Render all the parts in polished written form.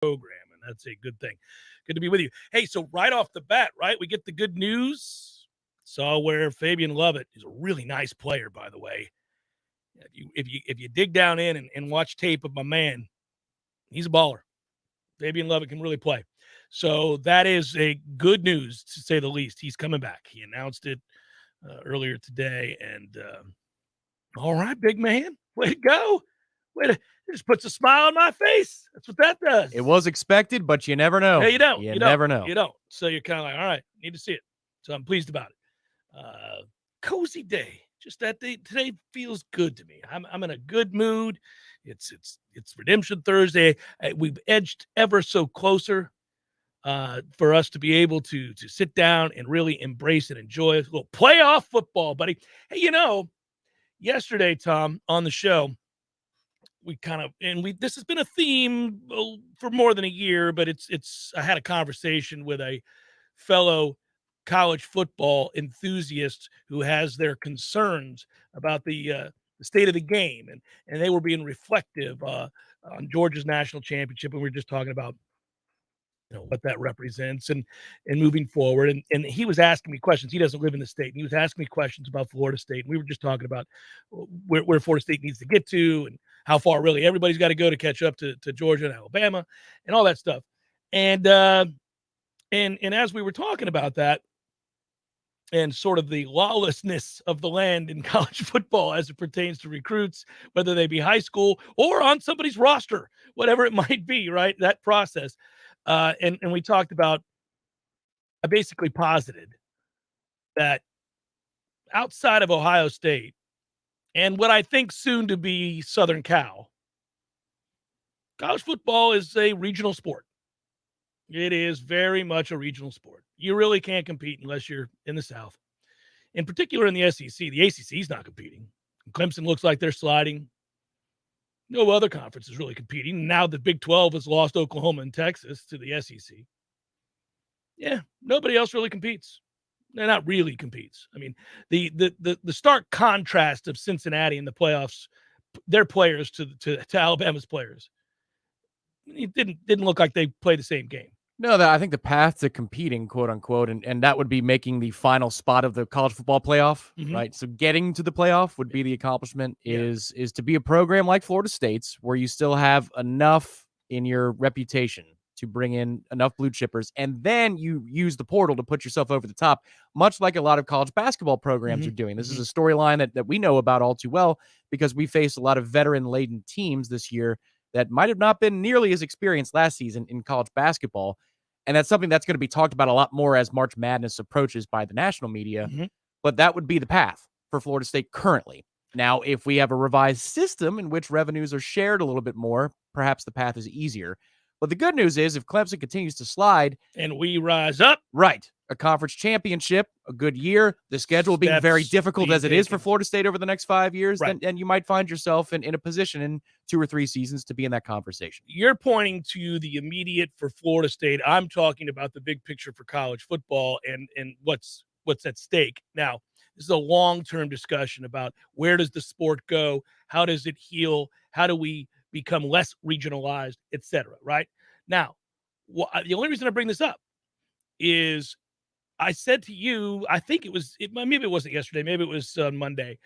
program, and that's a good thing. Good to be with you. Hey, so right off the bat, right, we get the good news. Saw where Fabian Lovett is a really nice player, by the way. If you dig down in and watch tape of my man, he's a baller. Fabian Lovett can really play. So that is a good news, to say the least. He's coming back. He announced it earlier today, and all right, big man, way to go. It just puts a smile on my face. That's what that does. It was expected, but you never know. Yeah, you don't. You never know. You don't. So you're kind of like, all right, need to see it. So I'm pleased about it. Cozy day. Just that day. Today feels good to me. I'm in a good mood. It's Redemption Thursday. We've edged ever so closer for us to be able to sit down and really embrace and enjoy a little playoff football, buddy. Hey, yesterday, Tom, on the show, this has been a theme for more than a year, but I had a conversation with a fellow college football enthusiast who has their concerns about the state of the game, and they were being reflective on Georgia's national championship, and we were just talking about what that represents and moving forward. And he was asking me questions. He doesn't live in the state. And he was asking me questions about Florida State. And we were just talking about where Florida State needs to get to and how far really everybody's got to go to catch up to Georgia and Alabama and all that stuff. And as we were talking about that and sort of the lawlessness of the land in college football as it pertains to recruits, whether they be high school or on somebody's roster, whatever it might be, right? That process. And we talked about, I basically posited that outside of Ohio State and what I think soon to be Southern Cal, college football is a regional sport. It is very much a regional sport. You really can't compete unless you're in the South. In particular in the SEC, the ACC is not competing. Clemson looks like they're sliding. No other conference is really competing. Now the Big 12 has lost Oklahoma and Texas to the SEC. Yeah, nobody else really competes. They're not really competes. I mean, the stark contrast of Cincinnati in the playoffs, their players to Alabama's players, it didn't look like they played the same game. No, I think the path to competing, quote unquote, and that would be making the final spot of the college football playoff, right? So getting to the playoff would be the accomplishment. Is to be a program like Florida State's where you still have enough in your reputation to bring in enough blue chippers, and then you use the portal to put yourself over the top, much like a lot of college basketball programs are doing. This is a storyline that we know about all too well because we faced a lot of veteran-laden teams this year that might have not been nearly as experienced last season in college basketball. And that's something that's going to be talked about a lot more as March Madness approaches by the national media. But that would be the path for Florida State currently. Now, if we have a revised system in which revenues are shared a little bit more, perhaps the path is easier. But the good news is if Clemson continues to slide and we rise up, right, a conference championship, a good year, the schedule being very difficult as it is for Florida State over the next 5 years, then you might find yourself in a position in 2 or 3 seasons to be in that conversation. You're pointing to the immediate for Florida State. I'm talking about the big picture for college football and what's at stake. Now, this is a long-term discussion about where does the sport go? How does it heal? How do we become less regionalized, et cetera, right? Now, the only reason I bring this up is I said to you, I think maybe it wasn't yesterday, maybe it was Monday.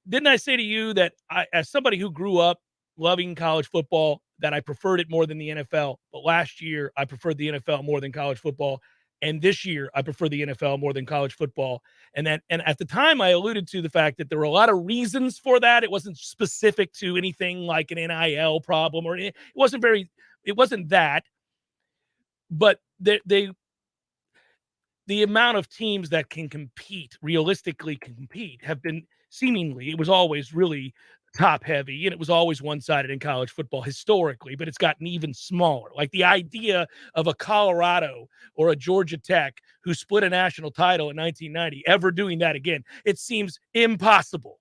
Didn't I say to you that as somebody who grew up loving college football, that I preferred it more than the NFL, but last year I preferred the NFL more than college football, and this year I prefer the NFL more than college football. And at the time I alluded to the fact that there were a lot of reasons for that. It wasn't specific to anything like an NIL problem or it wasn't that, but the amount of teams that can compete, realistically compete, have been seemingly, it was always really top heavy and it was always one-sided in college football historically, but it's gotten even smaller. Like the idea of a Colorado or a Georgia Tech who split a national title in 1990 ever doing that again, it seems impossible.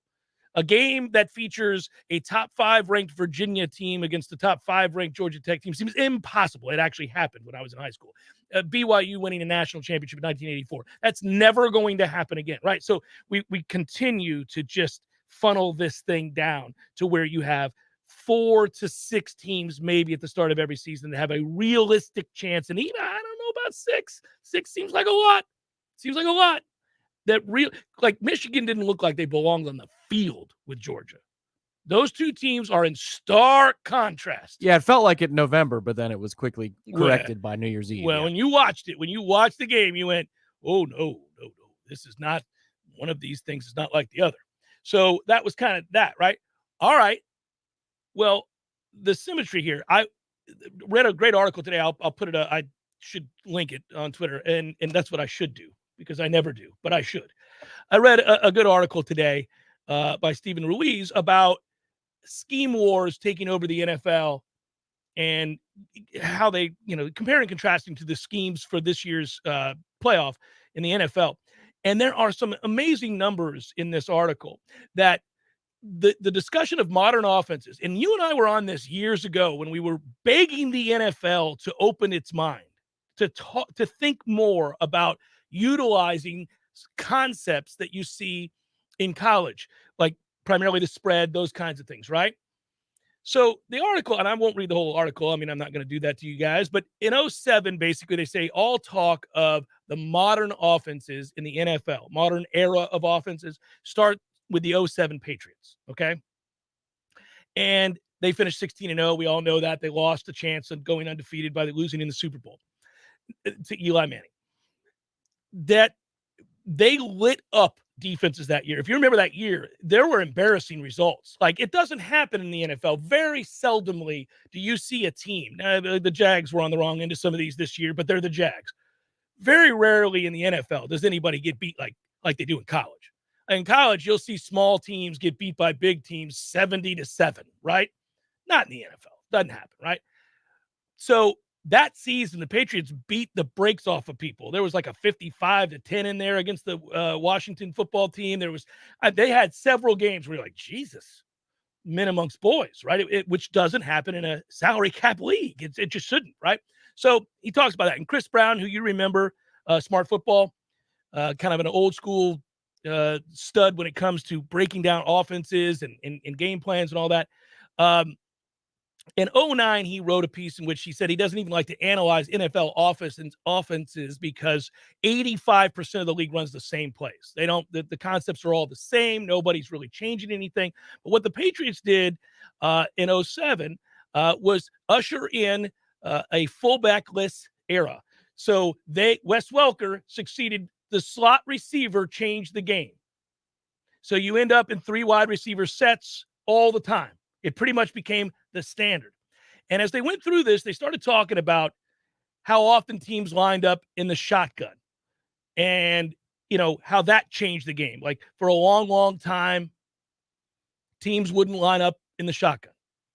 A game that features a top 5 ranked Virginia team against the top 5 ranked Georgia Tech team seems impossible. It actually happened when I was in high school. BYU winning a national championship in 1984. That's never going to happen again, right? So we continue to just funnel this thing down to where you have 4 to 6 teams maybe at the start of every season that have a realistic chance. And even, I don't know about 6. 6 seems like a lot. Seems like a lot. That like Michigan didn't look like they belonged on the field with Georgia. Those two teams are in stark contrast. Yeah, it felt like it in November, but then it was quickly corrected by New Year's Eve. Well, when you watched the game, you went, oh, no. This is not one of these things. Is not like the other. So that was kind of that, right? All right. Well, the symmetry here. I read a great article today. I'll put it. I should link it on Twitter, and that's what I should do because I never do, but I should. I read a good article today by Stephen Ruiz about scheme wars taking over the NFL and how they, comparing and contrasting to the schemes for this year's playoff in the NFL. And there are some amazing numbers in this article that the discussion of modern offenses, and you and I were on this years ago when we were begging the NFL to open its mind, to think more about utilizing concepts that you see in college, like primarily the spread, those kinds of things, right? So the article, and I won't read the whole article. I mean, I'm not going to do that to you guys, but in 07, basically they say all talk of the modern offenses in the NFL, modern era of offenses, start with the 07 Patriots. Okay. And they finished 16-0. We all know that they lost a chance of going undefeated by losing in the Super Bowl to Eli Manning. That they lit up defenses that year. If you remember that year, there were embarrassing results. Like, it doesn't happen in the NFL. Very seldomly do you see a team. The Jags were on the wrong end of some of these this year, but they're the Jags. Very rarely in the NFL does anybody get beat like they do in college. In college, you'll see small teams get beat by big teams 70-7, right? Not in the NFL. Doesn't happen, right? So that season, the Patriots beat the brakes off of people. There was like a 55-10 in there against the Washington football team. There was, they had several games where you're like, Jesus, men amongst boys, right? Which doesn't happen in a salary cap league. It just shouldn't, right? So he talks about that. And Chris Brown, who you remember, Smart Football, kind of an old school stud when it comes to breaking down offenses and game plans and all that. In 09, he wrote a piece in which he said he doesn't even like to analyze NFL offenses because 85% of the league runs the same plays. They don't, the concepts are all the same. Nobody's really changing anything. But what the Patriots did in 07 was usher in a fullbackless era. So Wes Welker succeeded. The slot receiver changed the game. So you end up in 3 wide receiver sets all the time. It pretty much became the standard. And as they went through this, they started talking about how often teams lined up in the shotgun and, how that changed the game. Like, for a long, long time, teams wouldn't line up in the shotgun.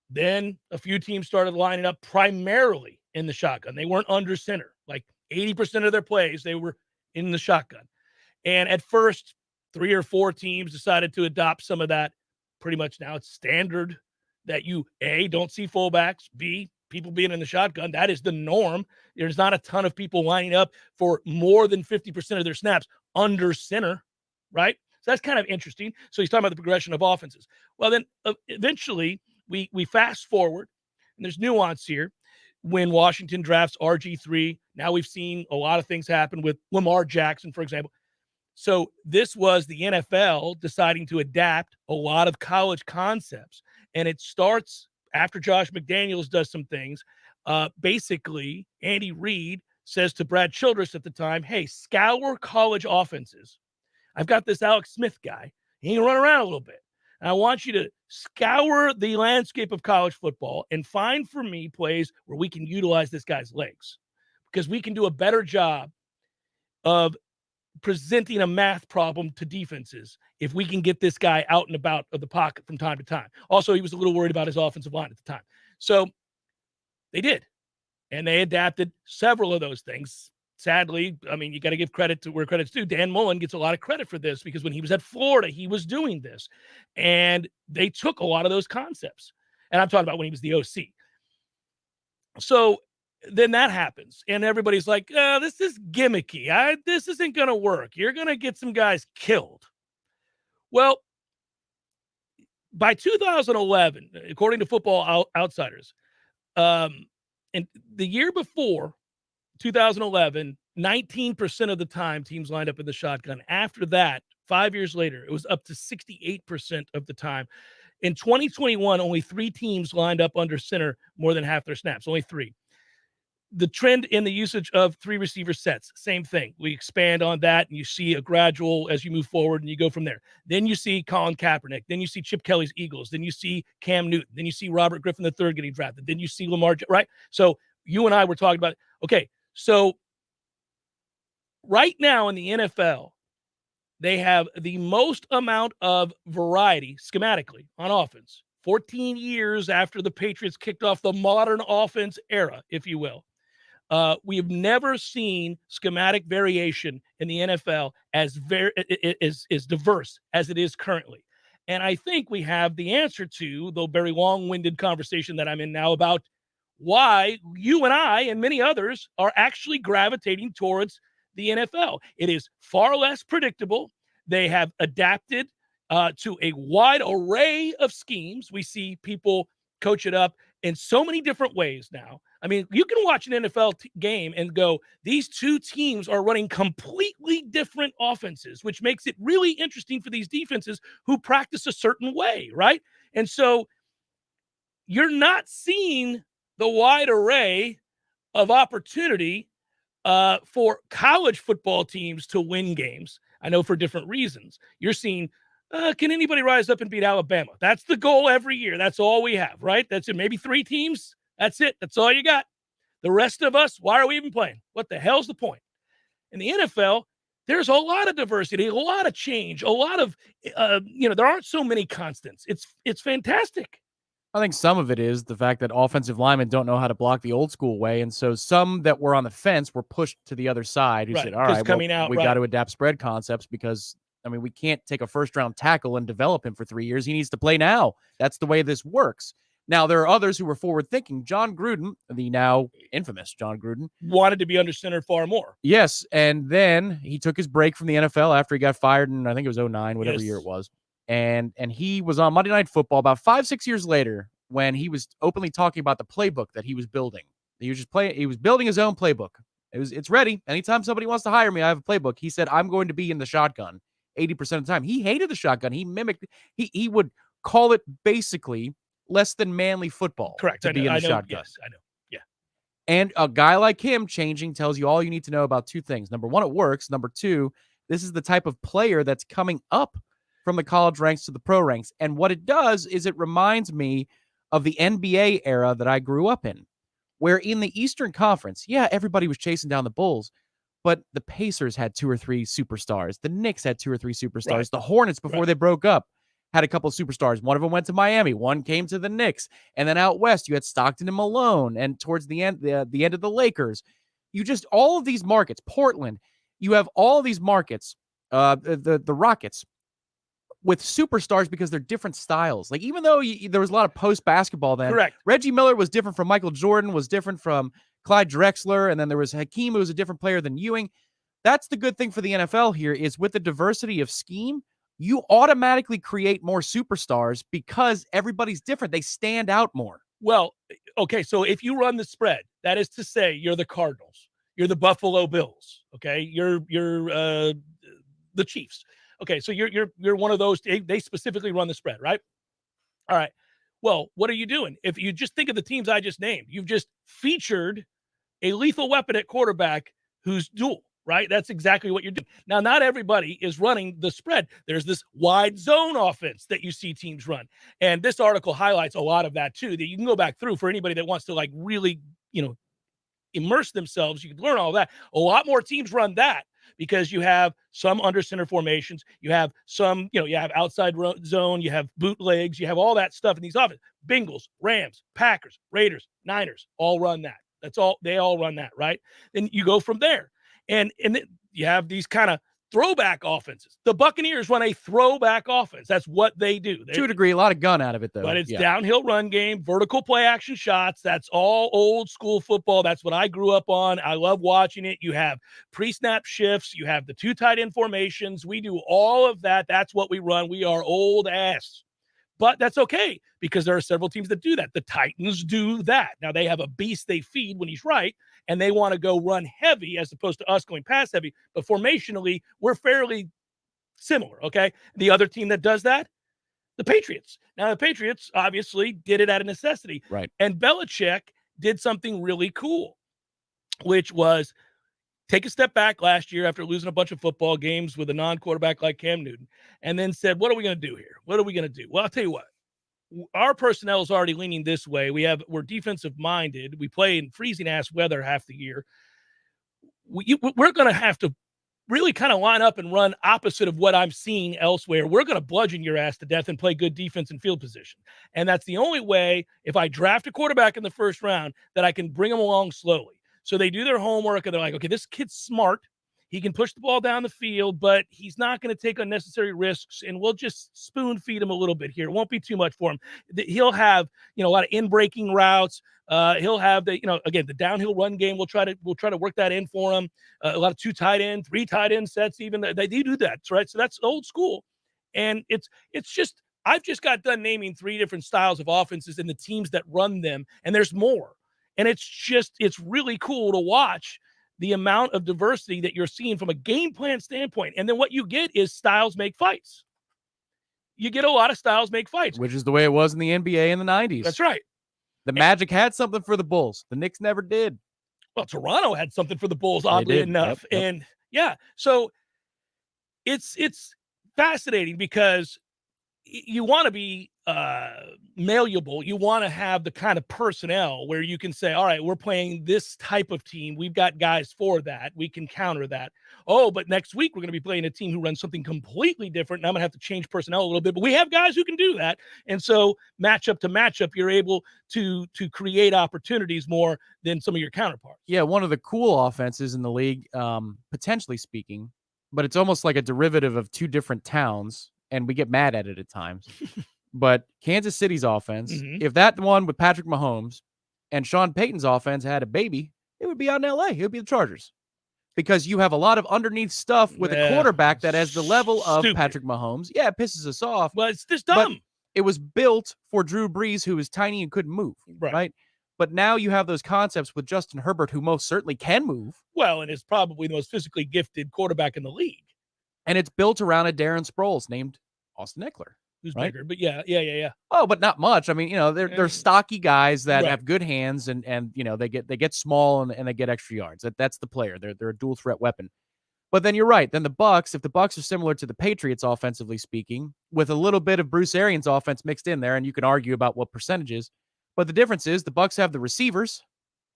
Then a few teams started lining up primarily in the shotgun. They weren't under center. Like 80% of their plays, they were in the shotgun. And at first, 3 or 4 teams decided to adopt some of that. Pretty much now it's standard that you, A, don't see fullbacks, B, people being in the shotgun. That is the norm. There's not a ton of people lining up for more than 50% of their snaps under center, right? So that's kind of interesting. So he's talking about the progression of offenses. Well, then eventually we fast forward, and there's nuance here. When Washington drafts RG3, now we've seen a lot of things happen with Lamar Jackson, for example. So this was the NFL deciding to adapt a lot of college concepts. And it starts after Josh McDaniels does some things. Basically, Andy Reid says to Brad Childress at the time, hey, scour college offenses. I've got this Alex Smith guy. He can run around a little bit. And I want you to scour the landscape of college football and find for me plays where we can utilize this guy's legs, because we can do a better job of presenting a math problem to defenses if we can get this guy out and about of the pocket from time to time. Also, he was a little worried about his offensive line at the time. So they did. And they adapted several of those things. Sadly, I mean, you got to give credit to where credit's due. Dan Mullen gets a lot of credit for this because when he was at Florida, he was doing this. And they took a lot of those concepts. And I'm talking about when he was the OC. So then that happens. And everybody's like, this is gimmicky. This isn't going to work. You're going to get some guys killed. Well, by 2011, according to Football Outsiders, and the year before 2011, 19% of the time teams lined up in the shotgun. After that, 5 years later, it was up to 68% of the time. In 2021, only 3 teams lined up under center more than half their snaps, only 3. The trend in the usage of 3 receiver sets, same thing. We expand on that, and you see a gradual as you move forward, and you go from there. Then you see Colin Kaepernick. Then you see Chip Kelly's Eagles. Then you see Cam Newton. Then you see Robert Griffin III getting drafted. Then you see Lamar, right? So you and I were talking about, okay, so right now in the NFL, they have the most amount of variety schematically on offense. 14 years after the Patriots kicked off the modern offense era, if you will. We have never seen schematic variation in the NFL as diverse as it is currently. And I think we have the answer to the very long-winded conversation that I'm in now about why you and I and many others are actually gravitating towards the NFL. It is far less predictable. They have adapted to a wide array of schemes. We see people coach it up in so many different ways now. I mean, you can watch an NFL game and go, these two teams are running completely different offenses, which makes it really interesting for these defenses who practice a certain way, right? And so you're not seeing the wide array of opportunity for college football teams to win games. I know for different reasons. You're seeing, can anybody rise up and beat Alabama? That's the goal every year. That's all we have, right? That's it. Maybe 3 teams. That's it. That's all you got. The rest of us, why are we even playing? What the hell's the point? In the NFL, there's a lot of diversity, a lot of change, a lot of, there aren't so many constants. It's fantastic. I think some of it is the fact that offensive linemen don't know how to block the old school way. And so some that were on the fence were pushed to the other side who said, all right, we got to adapt spread concepts because, I mean, we can't take a first-round tackle and develop him for 3 years. He needs to play now. That's the way this works. Now, there are others who were forward-thinking. John Gruden, the now infamous John Gruden, wanted to be under center far more. Yes, and then he took his break from the NFL after he got fired in, I think it was 2009, whatever year it was. And he was on Monday Night Football about 5-6 years later when he was openly talking about the playbook that he was building. He was building his own playbook. It's ready. Anytime somebody wants to hire me, I have a playbook. He said, I'm going to be in the shotgun 80% of the time. He hated the shotgun. He mimicked, he would call it basically less than manly football. Correct. To be in the shotgun. Yes, I know. Yeah. And a guy like him changing tells you all you need to know about 2 things. Number 1, it works. Number 2, this is the type of player that's coming up from the college ranks to the pro ranks. And what it does is it reminds me of the NBA era that I grew up in, where in the Eastern Conference, everybody was chasing down the Bulls, but the Pacers had 2 or 3 superstars. The Knicks had 2 or 3 superstars. Right. The Hornets, before they broke up, had a couple of superstars. One of them went to Miami. One came to the Knicks. And then out west, you had Stockton and Malone. And towards the end of the Lakers, all of these markets, Portland, you have all of these markets, the Rockets, with superstars because they're different styles. Like, even though there was a lot of post-basketball then, correct. Reggie Miller was different from Michael Jordan, was different from Clyde Drexler, and then there was Hakeem, who was a different player than Ewing. That's the good thing for the NFL here, is with the diversity of scheme, you automatically create more superstars because everybody's different. They stand out more. Well, okay, so if you run the spread, that is to say you're the Cardinals, you're the Buffalo Bills, okay? You're the Chiefs. Okay, so you're one of those. They specifically run the spread, right? All right. Well, what are you doing? If you just think of the teams I just named, you've just featured a lethal weapon at quarterback who's dual, right? That's exactly what you're doing. Now, not everybody is running the spread. There's this wide zone offense that you see teams run. And this article highlights a lot of that too, that you can go back through for anybody that wants to like really, immerse themselves. You can learn all that. A lot more teams run that because you have some under center formations. You have some, you have outside zone, you have bootlegs, you have all that stuff in these offenses. Bengals, Rams, Packers, Raiders, Niners, all run that. That's all. They all run that, right? Then you go from there. And then you have these kind of throwback offenses. The Buccaneers run a throwback offense. That's what they do. To a degree, a lot of gun out of it, though. But it's downhill run game, vertical play action shots. That's all old school football. That's what I grew up on. I love watching it. You have pre-snap shifts. You have the 2 tight end formations. We do all of that. That's what we run. We are old ass. But that's okay because there are several teams that do that. The Titans do that. Now, they have a beast they feed when he's right, and they want to go run heavy as opposed to us going pass heavy. But formationally, we're fairly similar, okay? The other team that does that, the Patriots. Now, the Patriots obviously did it out of necessity. Right. And Belichick did something really cool, which was take a step back last year after losing a bunch of football games with a non-quarterback like Cam Newton, and then said, what are we going to do here? What are we going to do? Well, I'll tell you what. Our personnel is already leaning this way. We're defensive minded. We play in freezing ass weather half the year. We're going to have to really kind of line up and run opposite of what I'm seeing elsewhere. We're going to bludgeon your ass to death and play good defense and field position. And that's the only way, if I draft a quarterback in the first round, that I can bring them along slowly. So they do their homework and they're like, okay, this kid's smart. He can push the ball down the field, but he's not going to take unnecessary risks, and we'll just spoon feed him a little bit here. It won't be too much for him. He'll have, a lot of in-breaking routes. He'll have again, the downhill run game. We'll try to work that in for him. A lot of 2 tight end, 3 tight end sets. Even they do that, right? So that's old school, and it's just I've just got done naming 3 different styles of offenses and the teams that run them, and there's more. And it's really cool to watch the amount of diversity that you're seeing from a game plan standpoint. And then what you get is styles make fights. You get a lot of styles make fights. Which is the way it was in the NBA in the 90s. That's right. The Magic had something for the Bulls. The Knicks never did. Well, Toronto had something for the Bulls, oddly enough. Yep. And yeah, so it's fascinating because you want to be malleable. You want to have the kind of personnel where you can say, all right, we're playing this type of team. We've got guys for that. We can counter that. Oh, but next week we're going to be playing a team who runs something completely different. And I'm going to have to change personnel a little bit, but we have guys who can do that. And so matchup to matchup, you're able to create opportunities more than some of your counterparts. Yeah, one of the cool offenses in the league, potentially speaking, but it's almost like a derivative of 2 different towns. And we get mad at it at times. But Kansas City's offense, if that one with Patrick Mahomes and Sean Payton's offense had a baby, it would be out in LA. It would be the Chargers. Because you have a lot of underneath stuff with a quarterback that has the level of Patrick Mahomes. Yeah, it pisses us off. Well, it's just dumb. It was built for Drew Brees, who was tiny and couldn't move. Right? But now you have those concepts with Justin Herbert, who most certainly can move. Well, and is probably the most physically gifted quarterback in the league. And it's built around a Darren Sproles named Austin Eckler. Who's bigger, but yeah. Oh, but not much. I mean, they're stocky guys that have good hands and they get small and they get extra yards. That's the player. They're a dual threat weapon. But then you're right. Then the Bucs, if the Bucs are similar to the Patriots offensively speaking, with a little bit of Bruce Arians offense mixed in there, and you can argue about what percentages, but the difference is the Bucs have the receivers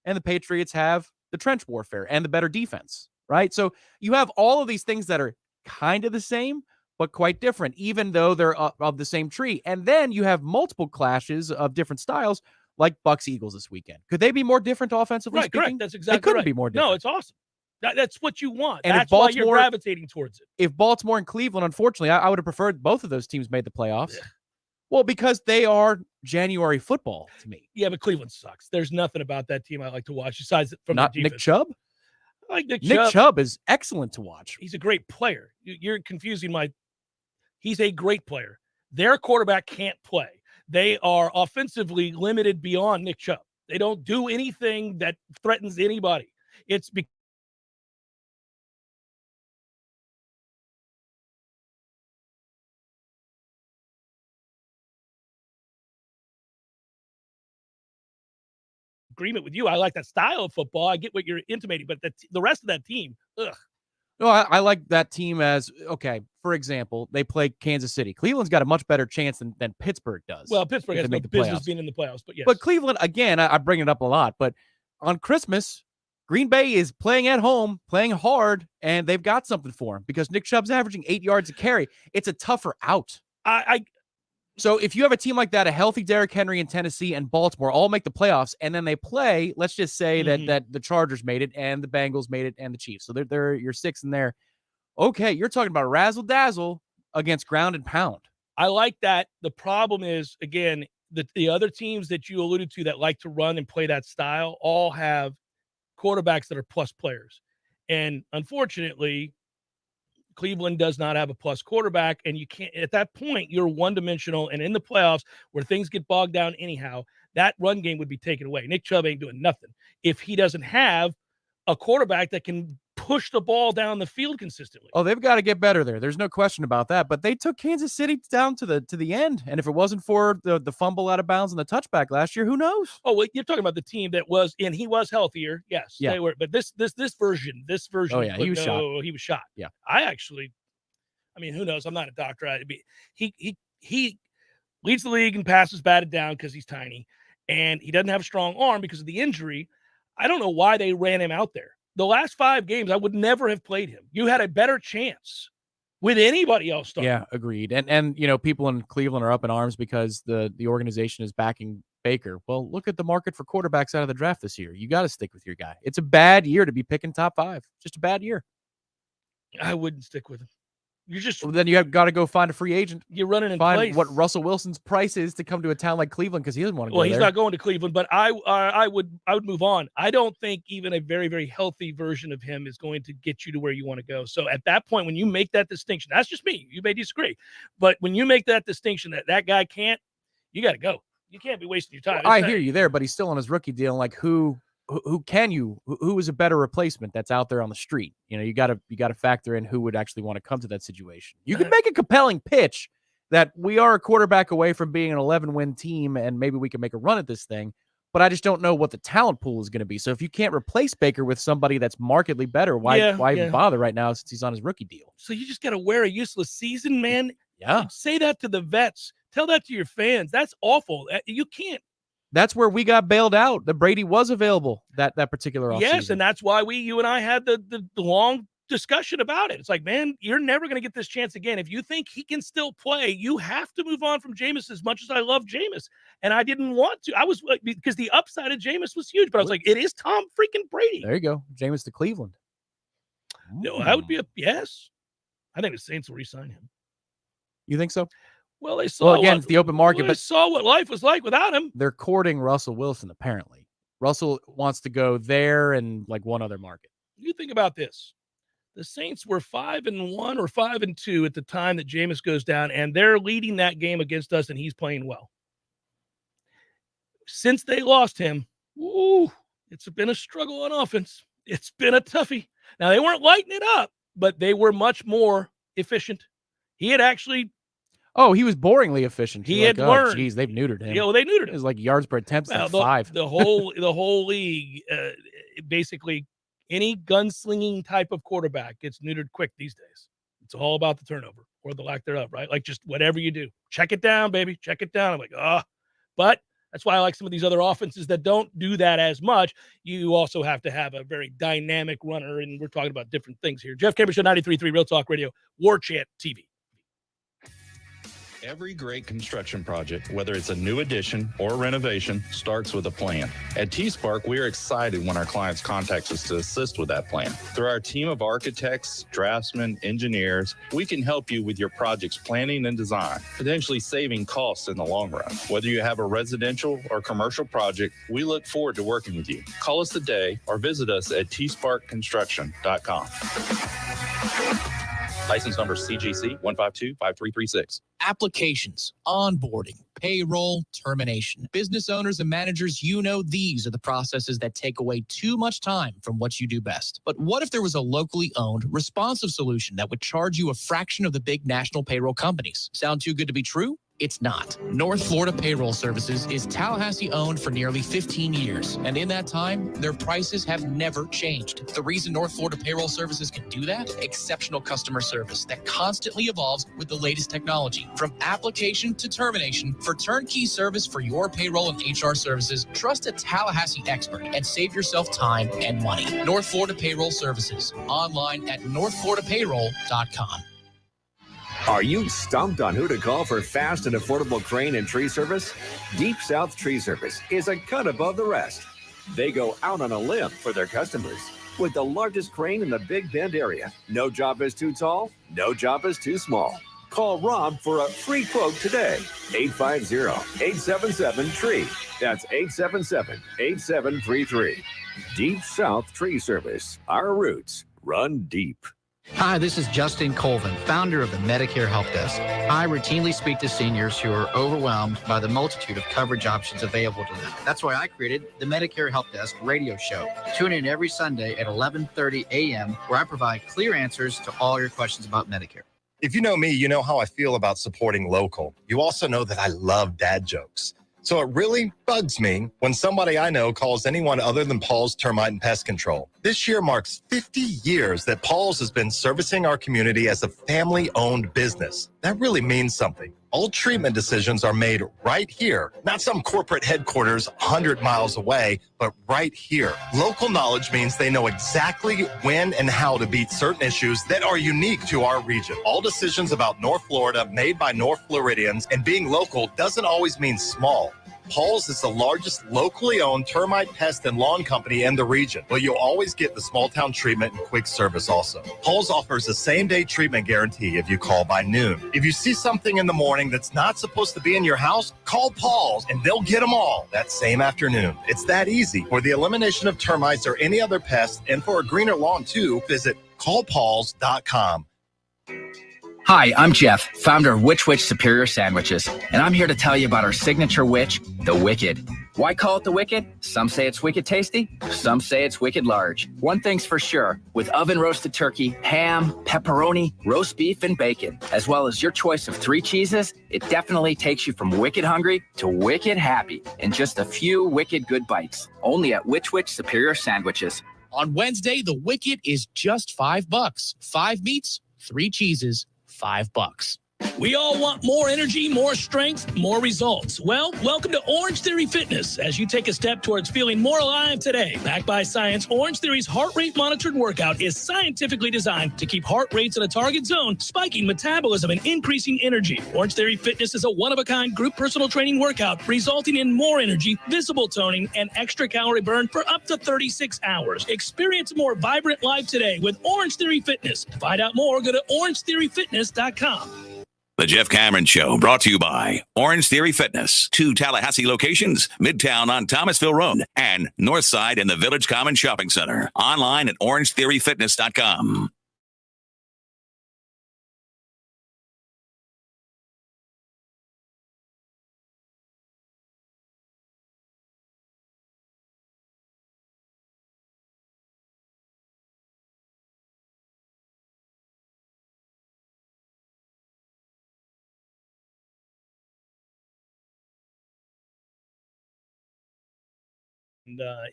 and the Patriots have the trench warfare and the better defense, right? So you have all of these things that are kind of the same, but quite different, even though they're of the same tree. And then you have multiple clashes of different styles, like Bucs Eagles this weekend. Could they be more different offensively speaking? Correct. That's exactly they couldn't right. be more different. No, it's awesome. That's what you want. And that's why you're gravitating towards it. If Baltimore and Cleveland, unfortunately, I would have preferred both of those teams made the playoffs. Yeah. Well, because they are January football to me. Yeah, but Cleveland sucks. There's nothing about that team I like to watch besides from not the Nick Chubb. I like Nick Chubb is excellent to watch. He's a great player. You're confusing He's a great player. Their quarterback can't play. They are offensively limited beyond Nick Chubb. They don't do anything that threatens anybody. It's agreement with you. I like that style of football. I get what you're intimating, but the rest of that team, ugh. No, I like that team as, okay, for example, they play Kansas City. Cleveland's got a much better chance than Pittsburgh does. Well, Pittsburgh has no business being in the playoffs, but yes. But Cleveland, again, I bring it up a lot, but on Christmas, Green Bay is playing at home, playing hard, and they've got something for them because Nick Chubb's averaging 8 yards a carry. It's a tougher out. So if you have a team like that, a healthy Derrick Henry in Tennessee and Baltimore all make the playoffs, and then they play, let's just say that the Chargers made it and the Bengals made it and the Chiefs. So they're your 6 in there. Okay, you're talking about razzle-dazzle against ground and pound. I like that. The problem is, again, the other teams that you alluded to that like to run and play that style all have quarterbacks that are plus players. And unfortunately, Cleveland does not have a plus quarterback, and you can't, at that point, you're one-dimensional, and in the playoffs where things get bogged down anyhow, that run game would be taken away. Nick Chubb ain't doing nothing if he doesn't have a quarterback that can push the ball down the field consistently. Oh, they've got to get better there. There's no question about that. But they took Kansas City down to the end. And if it wasn't for the fumble out of bounds and the touchback last year, who knows? Oh, well, you're talking about the team that was, and he was healthier. Yes, yeah. They were. But this version. Oh yeah, he was shot. He was shot. Yeah. I mean, who knows? I'm not a doctor. He leads the league in passes batted down because he's tiny, and he doesn't have a strong arm because of the injury. I don't know why they ran him out there. The last 5 games, I would never have played him. You had a better chance with anybody else starting. Yeah, agreed. And people in Cleveland are up in arms because the organization is backing Baker. Well, look at the market for quarterbacks out of the draft this year. You got to stick with your guy. It's a bad year to be picking top 5. Just a bad year. I wouldn't stick with him. Well, then you have got to go find a free agent. You're running in find place. What Russell Wilson's price is to come to a town like Cleveland because he doesn't want to go there. Well, he's not going to Cleveland, but I would move on. I don't think even a very, very healthy version of him is going to get you to where you want to go. So at that point, when you make that distinction, that's just me. You may disagree, but when you make that distinction that guy can't, you got to go. You can't be wasting your time. Well, I hear you there, but he's still on his rookie deal. Like who is a better replacement that's out there on the street? You got to factor in who would actually want to come to that situation. You can make a compelling pitch that we are a quarterback away from being an 11-win team and maybe we can make a run at this thing, but I just don't know what the talent pool is going to be. So if you can't replace Baker with somebody that's markedly better, why even bother right now since he's on his rookie deal? So you just got to wear a useless season, man. Yeah. Say that to the vets. Tell that to your fans. That's awful. You can't. That's where we got bailed out. The Brady was available that particular offseason. Yes, and that's why you and I had the long discussion about it. It's like, man, you're never going to get this chance again. If you think he can still play, you have to move on from Jameis. As much as I love Jameis, and I didn't want to. I was because the upside of Jameis was huge, but I was like, it is Tom freaking Brady. There you go, Jameis to Cleveland. No, that would be a yes. I think the Saints will re-sign him. You think so? Well, they saw. Well, again, it's the open market, they but saw what life was like without him. They're courting Russell Wilson. Apparently, Russell wants to go there and like one other market. You think about this: the Saints were 5-1 or 5-2 at the time that Jameis goes down, and they're leading that game against us, and he's playing well. Since they lost him, it's been a struggle on offense. It's been a toughie. Now they weren't lighting it up, but they were much more efficient. He had actually. Oh, he was boringly efficient. He had learned. Geez, they've neutered him. Yeah, well, they neutered him. It was like yards per attempt, like 5. The whole league, basically, any gunslinging type of quarterback gets neutered quick these days. It's all about the turnover or the lack thereof, right? Like just whatever you do, check it down, baby, check it down. I'm like, but that's why I like some of these other offenses that don't do that as much. You also have to have a very dynamic runner, and we're talking about different things here. Jeff Cameron Show, 93.3 Real Talk Radio, Warchant TV. Every great construction project, whether it's a new addition or renovation, starts with a plan. At T-Spark, we are excited when our clients contact us to assist with that plan. Through our team of architects, draftsmen, engineers, we can help you with your project's planning and design, potentially saving costs in the long run. Whether you have a residential or commercial project, we look forward to working with you. Call us today or visit us at tsparkconstruction.com. License number CGC 1525336. Applications, onboarding, payroll, termination. Business owners and managers, these are the processes that take away too much time from what you do best. But what if there was a locally owned, responsive solution that would charge you a fraction of the big national payroll companies? Sound too good to be true? It's not. North Florida Payroll Services is Tallahassee owned for nearly 15 years. And in that time, their prices have never changed. The reason North Florida Payroll Services can do that? Exceptional customer service that constantly evolves with the latest technology. From application to termination, for turnkey service for your payroll and HR services, trust a Tallahassee expert and save yourself time and money. North Florida Payroll Services. Online at northfloridapayroll.com. Are you stumped on who to call for fast and affordable crane and tree service? Deep South Tree Service is a cut above the rest. They go out on a limb for their customers. With the largest crane in the Big Bend area, no job is too tall, no job is too small. Call Rob for a free quote today. 850-877-TREE. That's 877-8733. Deep South Tree Service. Our roots run deep. Hi, this is Justin Colvin, founder of the Medicare Help Desk. I routinely speak to seniors who are overwhelmed by the multitude of coverage options available to them. That's why I created the Medicare Help Desk radio show. Tune in every Sunday at 11:30 a.m., where I provide clear answers to all your questions about Medicare. If you know me, you know how I feel about supporting local. You also know that I love dad jokes. So it really bugs me when somebody I know calls anyone other than Paul's Termite and Pest Control. This year marks 50 years that Paul's has been servicing our community as a family-owned business. That really means something. All treatment decisions are made right here, not some corporate headquarters 100 miles away, but right here. Local knowledge means they know exactly when and how to beat certain issues that are unique to our region. All decisions about North Florida made by North Floridians, and being local doesn't always mean small. Paul's is the largest locally owned termite, pest, and lawn company in the region, but you'll always get the small town treatment and quick service also. Paul's offers a same-day treatment guarantee if you call by noon. If you see something in the morning that's not supposed to be in your house, call Paul's and they'll get them all that same afternoon. It's that easy. For the elimination of termites or any other pest, and for a greener lawn too, visit callpauls.com. Hi, I'm Jeff, founder of Witch Superior Sandwiches, and I'm here to tell you about our signature witch, the Wicked. Why call it the Wicked? Some say it's wicked tasty, some say it's wicked large. One thing's for sure, with oven roasted turkey, ham, pepperoni, roast beef, and bacon, as well as your choice of 3 cheeses, it definitely takes you from wicked hungry to wicked happy in just a few wicked good bites. Only at Witch Superior Sandwiches. On Wednesday, the Wicked is just $5. 5 meats, 3 cheeses, $5. We all want more energy, more strength, more results. Well, welcome to Orange Theory Fitness as you take a step towards feeling more alive today. Backed by science, Orange Theory's heart rate monitored workout is scientifically designed to keep heart rates in a target zone, spiking metabolism and increasing energy. Orange Theory Fitness is a one-of-a-kind group personal training workout resulting in more energy, visible toning, and extra calorie burn for up to 36 hours. Experience a more vibrant life today with Orange Theory Fitness. To find out more, go to orangetheoryfitness.com. The Jeff Cameron Show, brought to you by Orange Theory Fitness. 2 Tallahassee locations, Midtown on Thomasville Road and Northside in the Village Common Shopping Center. Online at orangetheoryfitness.com.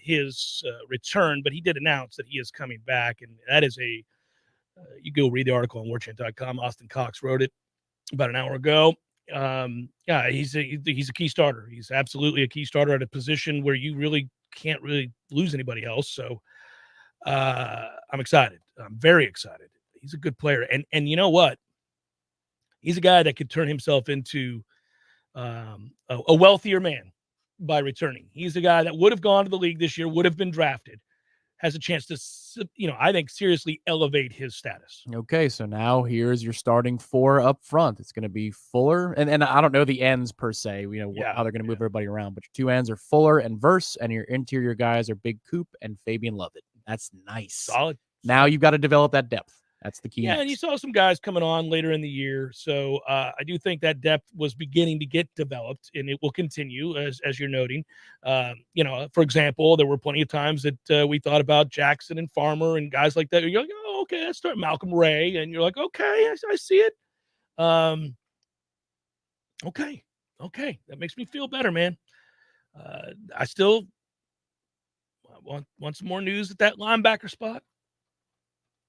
His return, but he did announce that he is coming back, and that is you go read the article on Warchant.com. Austin Cox wrote it about an hour ago. Yeah, he's a key starter. He's absolutely a key starter at a position where you really can't really lose anybody else. So I'm excited. I'm very excited. He's a good player, and you know what? He's a guy that could turn himself into a wealthier man by returning. He's a guy that would have gone to the league this year, would have been drafted, has a chance to, I think, seriously elevate his status. Okay, so now here's your starting 4 up front. It's going to be Fuller, and I don't know the ends per se, how they're going to move everybody around, but your 2 ends are Fuller and Verse, and your interior guys are Big Coop and Fabian Lovett. That's nice. Solid. Now you've got to develop that depth. That's the key. Yeah, and you saw some guys coming on later in the year. So I do think that depth was beginning to get developed, and it will continue, as you're noting. For example, there were plenty of times that we thought about Jackson and Farmer and guys like that. You're like, oh, okay, let's start Malcolm Ray. And you're like, okay, I see it. Okay. That makes me feel better, man. I still want some more news at that linebacker spot.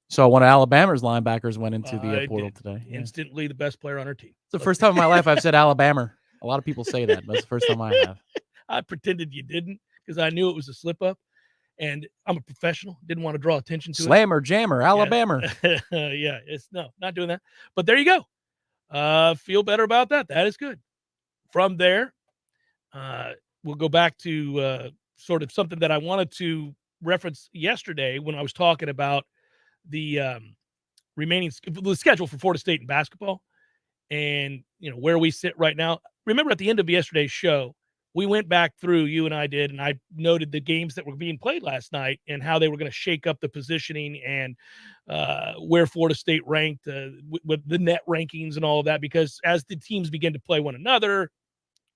So one of Alabama's linebackers went into the portal today. Instantly the best player on our team. It's the first time in my life I've said Alabama. A lot of people say that, but it's the first time I have. I pretended you didn't because I knew it was a slip up, and I'm a professional. Didn't want to draw attention to Slammer, jammer, Alabama. Yeah, not doing that. But there you go. Feel better about that. That is good. From there, we'll go back to sort of something that I wanted to reference yesterday when I was talking about the schedule for Florida State in basketball and where we sit right now. Remember at the end of yesterday's show we went back through, you and I did, and I noted the games that were being played last night and how they were going to shake up the positioning and where Florida State ranked with the net rankings and all of that, because as the teams begin to play one another,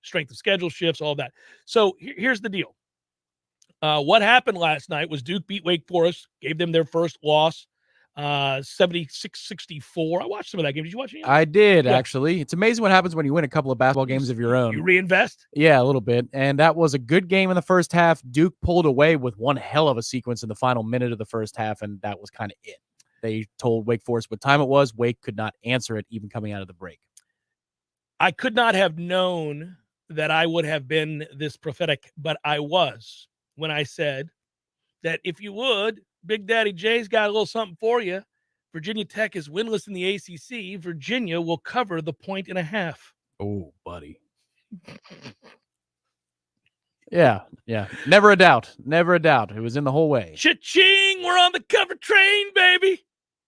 strength of schedule shifts, all that. So here's the deal. What happened last night was Duke beat Wake Forest, gave them their first loss, 76-64. I watched some of that game. Did you watch it? I did, actually. It's amazing what happens when you win a couple of basketball games of your own. You reinvest? Yeah, a little bit. And that was a good game in the first half. Duke pulled away with one hell of a sequence in the final minute of the first half, and that was kind of it. They told Wake Forest what time it was. Wake could not answer it even coming out of the break. I could not have known that I would have been this prophetic, but I was when I said that if you would, Big Daddy J's got a little something for you. Virginia Tech is winless in the ACC. Virginia will cover the 1.5. Oh, buddy. Yeah. Never a doubt. Never a doubt. It was in the whole way. Cha-ching! We're on the cover train, baby.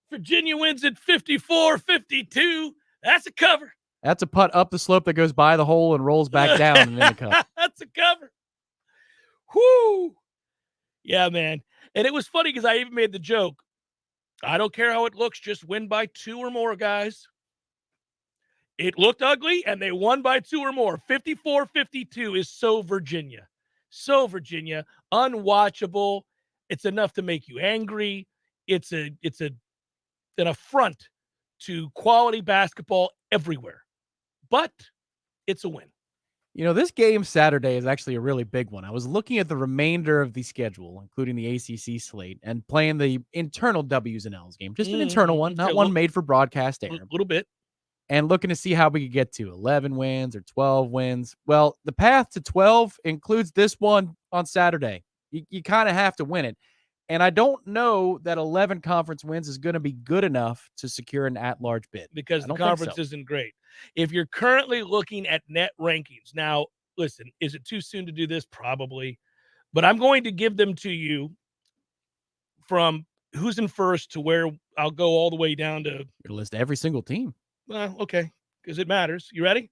Virginia wins at 54-52. That's a cover. That's a putt up the slope that goes by the hole and rolls back down and in the cup. That's a cover. Whoo! Yeah, man. And it was funny because I even made the joke. I don't care how it looks. Just win by 2 or more, guys. It looked ugly, and they won by 2 or more. 54-52 is so Virginia. So Virginia. Unwatchable. It's enough to make you angry. It's an affront to quality basketball everywhere. But it's a win. You know, this game Saturday is actually a really big one. I was looking at the remainder of the schedule, including the ACC slate, and playing the internal W's and L's game. Just an internal one, not one made for broadcast air. A little bit. And looking to see how we could get to 11 wins or 12 wins. Well, the path to 12 includes this one on Saturday. You kind of have to win it. And I don't know that 11 conference wins is going to be good enough to secure an at-large bid. Because the conference isn't great. If you're currently looking at net rankings, now, listen, is it too soon to do this? Probably. But I'm going to give them to you from who's in first to where I'll go all the way down to. You'll list every single team. Well, okay, because it matters. You ready?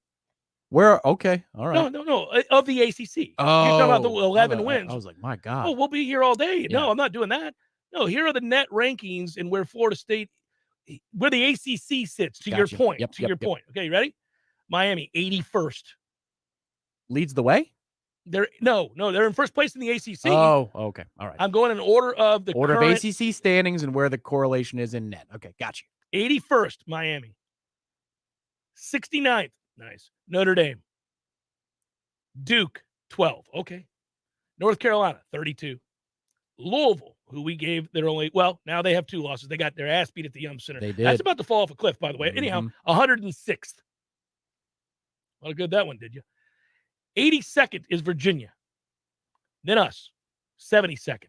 Okay, all right. No. Of the ACC. Oh, you're talking about the 11 wins. I was like, my God. Oh, we'll be here all day. Yeah. No, I'm not doing that. No, here are the net rankings and where Florida State, where the ACC sits, to your point. Point. Okay, you ready? Miami, 81st. Leads the way? They're in first place in the ACC. Oh, okay. All right. I'm going in order of the current, of ACC standings and where the correlation is in net. Okay, got you. 81st, Miami. 69th, nice. Notre Dame. Duke, 12. Okay. North Carolina, 32. Louisville, who we gave their only, now they have 2 losses. They got their ass beat at the Yum Center. They did. That's about to fall off a cliff, by the way. Mm-hmm. Anyhow, 106th. What a good that one, did you? 82nd is Virginia. Then us, 72nd.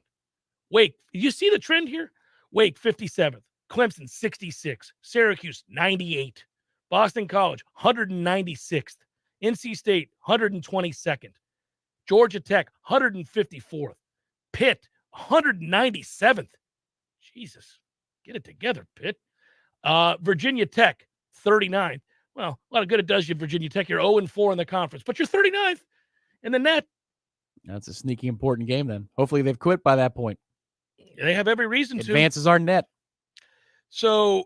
Wake, you see the trend here? Wake, 57th. Clemson, 66. Syracuse, 98. Boston College, 196th. NC State, 122nd. Georgia Tech, 154th. Pitt, 197th. Jesus, get it together, Pitt. Virginia Tech, 39th. Well, a lot of good it does you, Virginia Tech. You're 0-4 in the conference, but you're 39th in the net. That's a sneaky important game then. Hopefully they've quit by that point. They have every reason to. Advances our net. So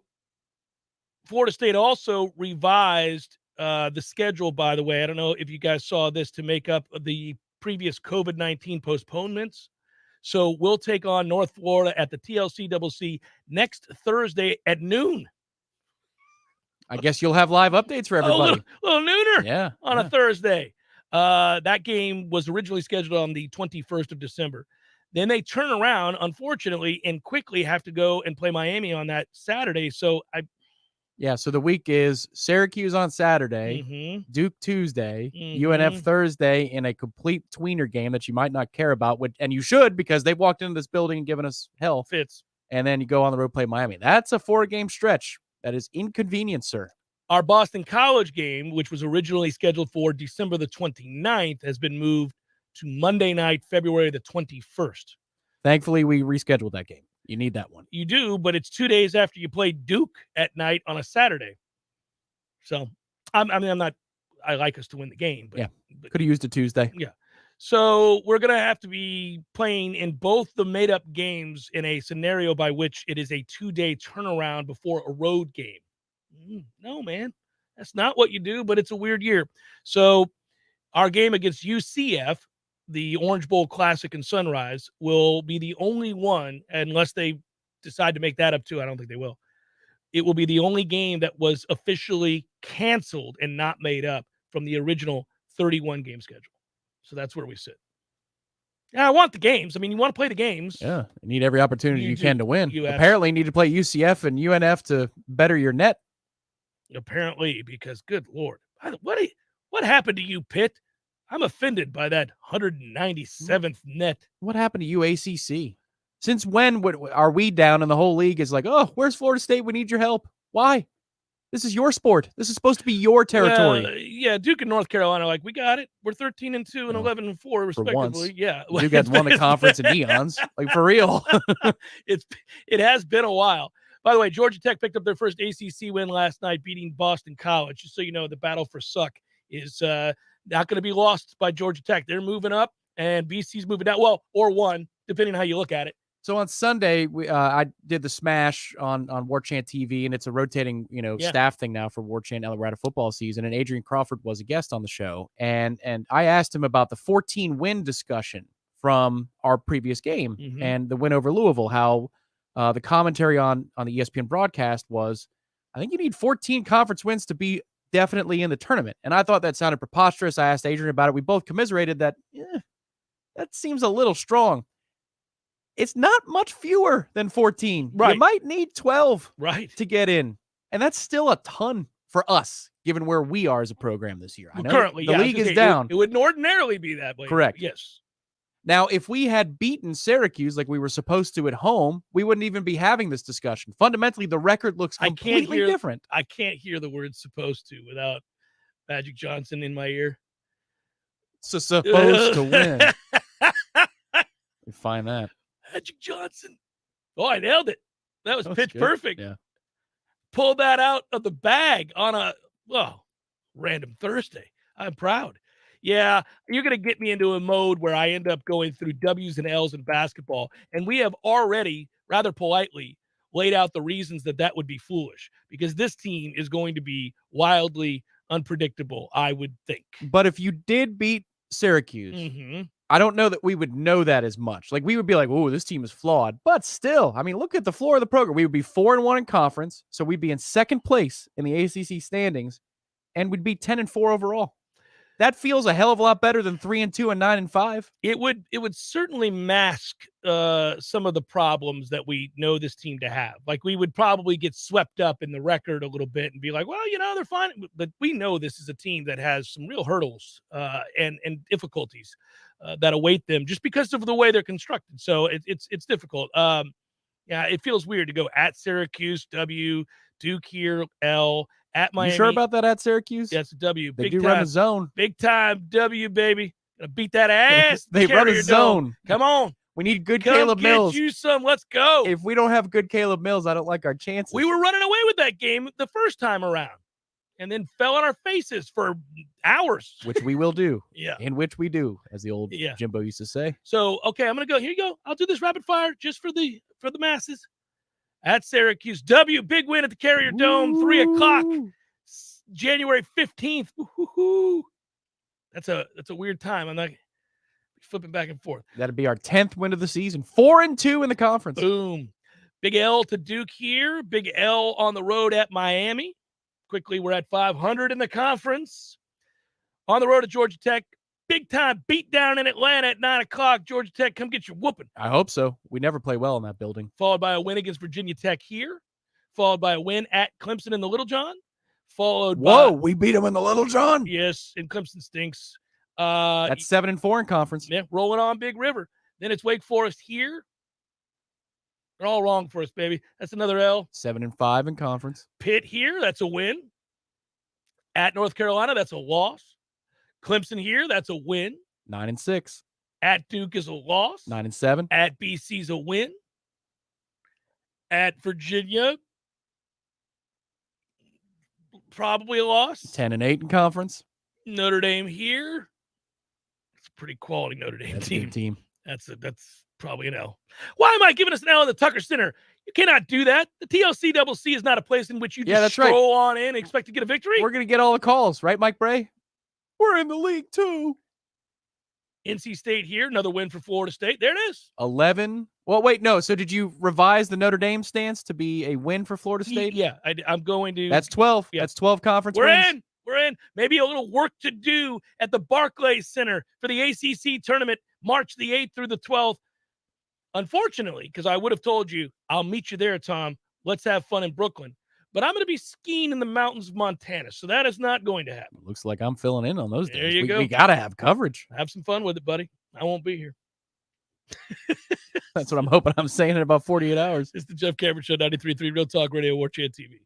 Florida State also revised the schedule, by the way. I don't know if you guys saw this, to make up the previous COVID-19 postponements. So we'll take on North Florida at the TLC-CC next Thursday at noon. I guess you'll have live updates for everybody. A little nooner on a Thursday. That game was originally scheduled on the 21st of December. Then they turn around, unfortunately, and quickly have to go and play Miami on that Saturday. So so the week is Syracuse on Saturday, Duke Tuesday, UNF Thursday in a complete tweener game that you might not care about, and you should, because they've walked into this building and given us hell. Fits. And then you go on the road, play Miami. That's a 4-game stretch. That is inconvenient, sir. Our Boston College game, which was originally scheduled for December the 29th, has been moved to Monday night, February the 21st. Thankfully, we rescheduled that game. You need that one. You do, but it's 2 days after you play Duke at night on a Saturday. So, I'm not I like us to win the game. But, Yeah. Could have used a Tuesday. Yeah. So we're going to have to be playing in both the made-up games in a scenario by which it is a 2-day turnaround before a road game. No, man. That's not what you do, but it's a weird year. So our game against UCF, the Orange Bowl Classic in Sunrise, will be the only one, unless they decide to make that up too. I don't think they will. It will be the only game that was officially canceled and not made up from the original 31-game schedule. So that's where we sit. Yeah, I want the games. I mean, you want to play the games. Yeah, you need every opportunity you can to win. You Apparently, you need to play UCF and UNF to better your net. Apparently, because good Lord, what happened to you, Pitt? I'm offended by that 197th net. What happened to you, ACC? Since when are we down and the whole league is like, oh, where's Florida State? We need your help. Why? This is your sport. This is supposed to be your territory. Yeah, Duke and North Carolina, like, we got it. We're 13-2 and 11-4, respectively. Once. Yeah, Duke has won the conference in eons, like for real. It has been a while. By the way, Georgia Tech picked up their first ACC win last night, beating Boston College. Just so you know, the battle for Suck is not going to be lost by Georgia Tech. They're moving up, and BC's moving down. Well, or one, depending on how you look at it. So on Sunday, I did the Smash on Warchant TV, and it's a rotating, staff thing now for Warchant Colorado football season. And Adrian Crawford was a guest on the show, and I asked him about the 14-win discussion from our previous game and the win over Louisville. How the commentary on the ESPN broadcast was, I think you need 14 conference wins to be definitely in the tournament. And I thought that sounded preposterous. I asked Adrian about it. We both commiserated that. That seems a little strong. It's not much fewer than 14. Right. You might need 12 to get in. And that's still a ton for us, given where we are as a program this year. I know currently, the league is down. It would ordinarily be that way. Correct. Yes. Now, if we had beaten Syracuse like we were supposed to at home, we wouldn't even be having this discussion. Fundamentally, the record looks completely different. I can't hear the word supposed to without Magic Johnson in my ear. So supposed to win. We find that. Magic Johnson. Oh, I nailed it. That was pitch good. perfect. Yeah. Pulled that out of the bag on a random Thursday. I'm proud. Yeah, you're going to get me into a mode where I end up going through W's and L's in basketball. And we have already, rather politely, laid out the reasons that would be foolish, because this team is going to be wildly unpredictable, I would think. But if you did beat Syracuse, I don't know that we would know that as much. Like, we would be like, oh, this team is flawed. But still, I mean, look at the floor of the program. We would be 4-1 in conference, so we'd be in second place in the ACC standings, and we'd be 10-4 overall. That feels a hell of a lot better than 3-2 and 9-5. It would certainly mask some of the problems that we know this team to have. Like, we would probably get swept up in the record a little bit and be like, well, they're fine. But we know this is a team that has some real hurdles and difficulties that await them just because of the way they're constructed. So it's difficult. It feels weird to go at Syracuse, W, Duke here, L, at Miami. You sure about that at Syracuse? That's a W. They do run a zone. Big time W, baby. Gonna beat that ass. They run a zone. Come on. We need good Caleb Mills. Get you some. Let's go. If we don't have good Caleb Mills, I don't like our chances. We were running away with that game the first time around and then fell on our faces for hours. Which we will do. Yeah. In which we do, as the old Jimbo used to say. So, okay, I'm going to go. Here you go. I'll do this rapid fire just for the masses. At Syracuse, W, big win at the Carrier Dome, 3 o'clock, January 15th. Woo-hoo-hoo. That's a weird time. I'm not flipping back and forth. That'd be our 10th win of the season. 4-2 in the conference. Boom. Big L to Duke here. Big L on the road at Miami. Quickly, we're at 500 in the conference. On the road to Georgia Tech. Big time beat down in Atlanta at 9 o'clock. Georgia Tech, come get your whooping. I hope so. We never play well in that building. Followed by a win against Virginia Tech here. Followed by a win at Clemson in the Little John. We beat them in the Little John. Yes, and Clemson stinks. That's 7-4 in conference. Yeah, rolling on Big River. Then it's Wake Forest here. They're all wrong for us, baby. That's another L. 7-5 in conference. Pitt here, that's a win. At North Carolina, that's a loss. Clemson here, that's a win. 9-6. At Duke is a loss. 9-7. At BC's a win. At Virginia, probably a loss. 10-8 in conference. Notre Dame here. It's a pretty quality Notre Dame That's a team. good team. That's probably an L. Why am I giving us an L in the Tucker Center? You cannot do that. The TLC is not a place in which you just stroll on in and expect to get a victory. We're going to get all the calls, right, Mike Bray? We're in the league, too. NC State here, another win for Florida State. There it is. 11. Well, wait, no. So did you revise the Notre Dame stance to be a win for Florida State? Yeah, I'm going to. That's 12. Yeah. That's 12 conference We're wins. in. We're in. Maybe a little work to do at the Barclays Center for the ACC tournament, March the 8th through the 12th. Unfortunately, because I would have told you, I'll meet you there, Tom. Let's have fun in Brooklyn. But I'm going to be skiing in the mountains of Montana, so that is not going to happen. Looks like I'm filling in on those days. There you go. We got to have coverage. Have some fun with it, buddy. I won't be here. That's what I'm hoping I'm saying in about 48 hours. It's the Jeff Cameron Show, 93.3 Real Talk Radio, Warchant TV.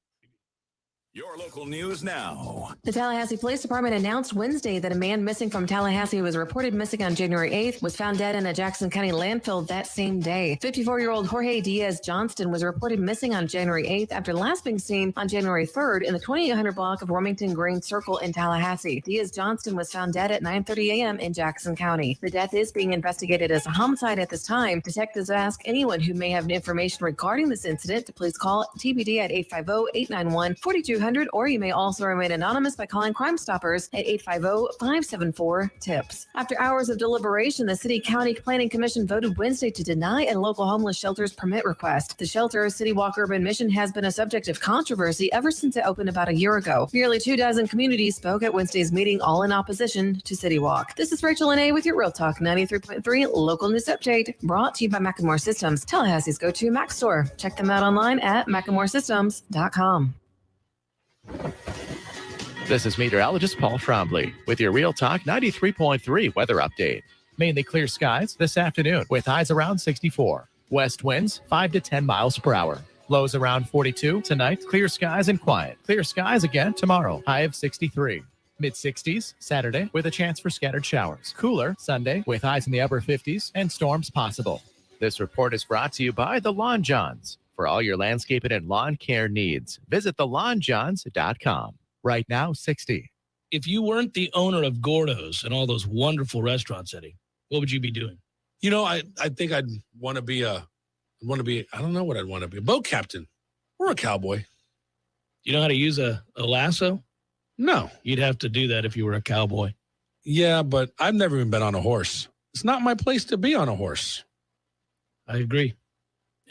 Your local news now. The Tallahassee Police Department announced Wednesday that a man missing from Tallahassee who was reported missing on January 8th was found dead in a Jackson County landfill that same day. 54-year-old Jorge Diaz Johnston was reported missing on January 8th after last being seen on January 3rd in the 2800 block of Wilmington Grain Circle in Tallahassee. Diaz Johnston was found dead at 9:30 a.m. in Jackson County. The death is being investigated as a homicide at this time. Detectives ask anyone who may have information regarding this incident to please call TBD at 850-891-4200, or you may also remain anonymous by calling Crime Stoppers at 850-574-TIPS. After hours of deliberation, the City County Planning Commission voted Wednesday to deny a local homeless shelter's permit request. The shelter, City Walk Urban Mission, has been a subject of controversy ever since it opened about a year ago. Nearly 24 communities spoke at Wednesday's meeting, all in opposition to City Walk. This is Rachel Lene with your Real Talk 93.3 local news update, brought to you by Macklemore Systems, Tallahassee's go-to Mac store. Check them out online at MacklemoreSystems.com. This is meteorologist Paul Trombley with your Real Talk 93.3 weather update. Mainly clear skies this afternoon with highs around 64. West winds 5 to 10 miles per hour. Lows around 42 tonight. Clear skies and quiet. Clear skies again tomorrow. High of 63. Mid-60s Saturday with a chance for scattered showers. Cooler Sunday with highs in the upper 50s and storms possible. This report is brought to you by the Lawn Johns. For all your landscaping and lawn care needs, visit thelawnjohns.com. Right now, 60. If you weren't the owner of Gordo's and all those wonderful restaurants, Eddie, what would you be doing? You know, I think I'd want to be I don't know what I'd want to be. A boat captain or a cowboy. You know how to use a lasso? No. You'd have to do that if you were a cowboy. Yeah, but I've never even been on a horse. It's not my place to be on a horse. I agree.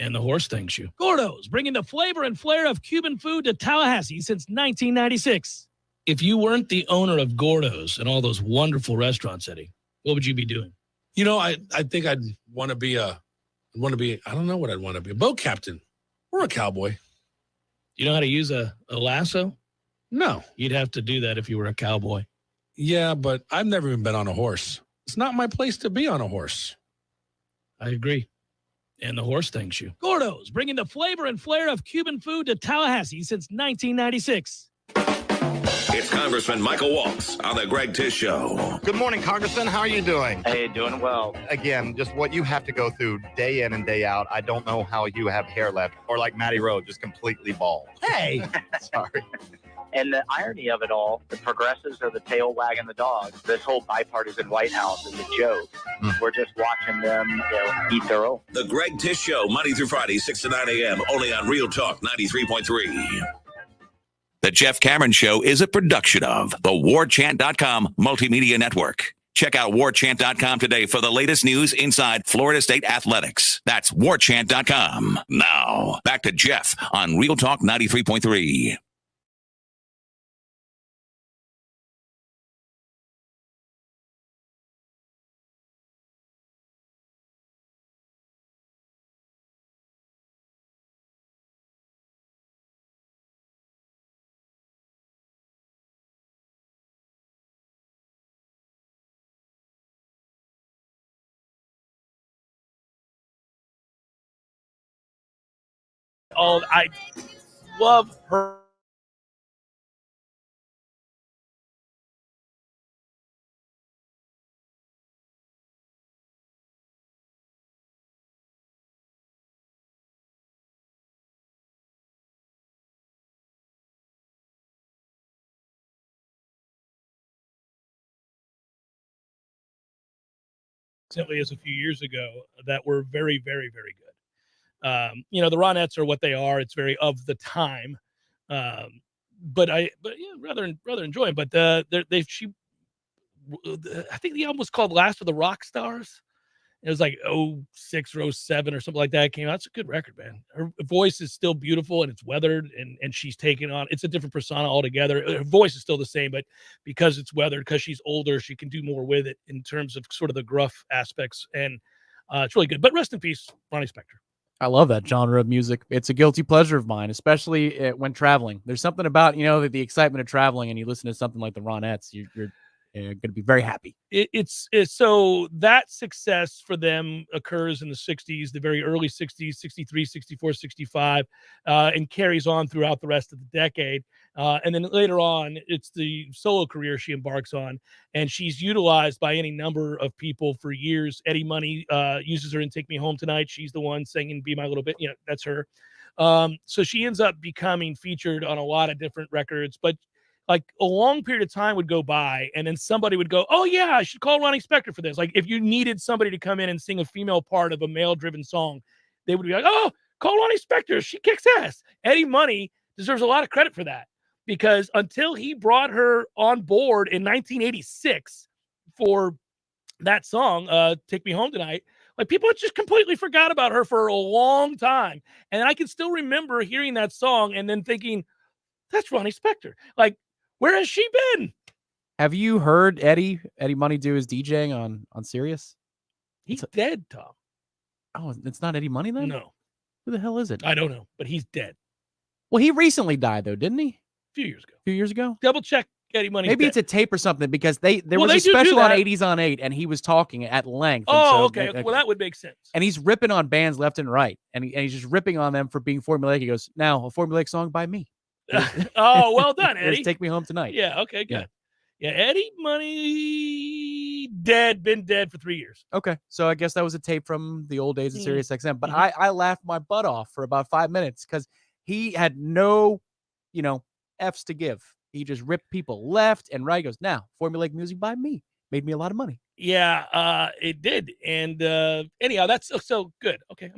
And the horse thanks you. Gordo's, bringing the flavor and flair of Cuban food to Tallahassee since 1996. If you weren't the owner of Gordo's and all those wonderful restaurants, Eddie, what would you be doing? You know, I think I'd want to be I don't know what I'd want to be. A boat captain or a cowboy. You know how to use a lasso? No. You'd have to do that if you were a cowboy. Yeah, but I've never even been on a horse. It's not my place to be on a horse. I agree. And the horse thanks you. Gordo's, bringing the flavor and flair of Cuban food to Tallahassee since 1996. It's Congressman Michael Waltz on the Greg Tish Show. Good morning, Congressman. How are you doing? Hey, doing well. Again, just what you have to go through day in and day out. I don't know how you have hair left, or like Matty Rowe, just completely bald. Hey. Sorry. And the irony of it all, the progressives are the tail wagging the dog. This whole bipartisan White House is a joke. We're just watching them, eat their own. The Greg Tish Show, Monday through Friday, 6 to 9 a.m., only on Real Talk 93.3. The Jeff Cameron Show is a production of the Warchant.com Multimedia Network. Check out Warchant.com today for the latest news inside Florida State athletics. That's Warchant.com. Now, back to Jeff on Real Talk 93.3. Oh, I love her. recently as a few years ago that were very, very, very good. The Ronettes are what they are. It's very of the time. But rather enjoy them. But I think the album was called Last of the Rock Stars. It was like 06 or 07 or something like that. It came out. It's a good record, man. Her voice is still beautiful and it's weathered and she's taken on. It's a different persona altogether. Her voice is still the same, but because it's weathered, because she's older, she can do more with it in terms of sort of the gruff aspects. And it's really good. But rest in peace, Ronnie Spector. I love that genre of music. It's a guilty pleasure of mine, especially when traveling. There's something about, the excitement of traveling, and you listen to something like the Ronettes, you're going to be very happy. It's so that success for them occurs in the 60s, the very early 60s, 63, 64, 65, and carries on throughout the rest of the decade. And then later on, it's the solo career she embarks on, and she's utilized by any number of people for years. Eddie Money uses her in Take Me Home Tonight. She's the one singing Be My Little Bit. That's her. So she ends up becoming featured on a lot of different records, but like a long period of time would go by and then somebody would go, oh yeah, I should call Ronnie Spector for this. Like if you needed somebody to come in and sing a female part of a male driven song, they would be like, oh, call Ronnie Spector. She kicks ass. Eddie Money deserves a lot of credit for that because until he brought her on board in 1986 for that song, Take Me Home Tonight, like people just completely forgot about her for a long time. And I can still remember hearing that song and then thinking, that's Ronnie Spector. Like, where has she been? Have you heard Eddie Money do his DJing on Sirius? He's dead, Tom. Oh, it's not Eddie Money then? No. Who the hell is it? I don't know, but he's dead. Well, he recently died though, didn't he? A few years ago. A few years ago? Double check Eddie Money. Maybe it's a tape or something because there was a special on 80s on 8 and he was talking at length. Oh, okay. Well, that would make sense. And he's ripping on bands left and right. And he's just ripping on them for being formulaic. He goes, now a formulaic song by me. Oh, well done, Eddie. Take Me Home Tonight. Yeah, okay, good. Yeah, Eddie Money dead, been dead for 3 years. Okay, so I guess that was a tape from the old days of Sirius XM. But I laughed my butt off for about 5 minutes because he had no, F's to give. He just ripped people left and right. He goes, now, formulaic music by me. Made me a lot of money. Yeah, it did. And anyhow, that's so good. Okay,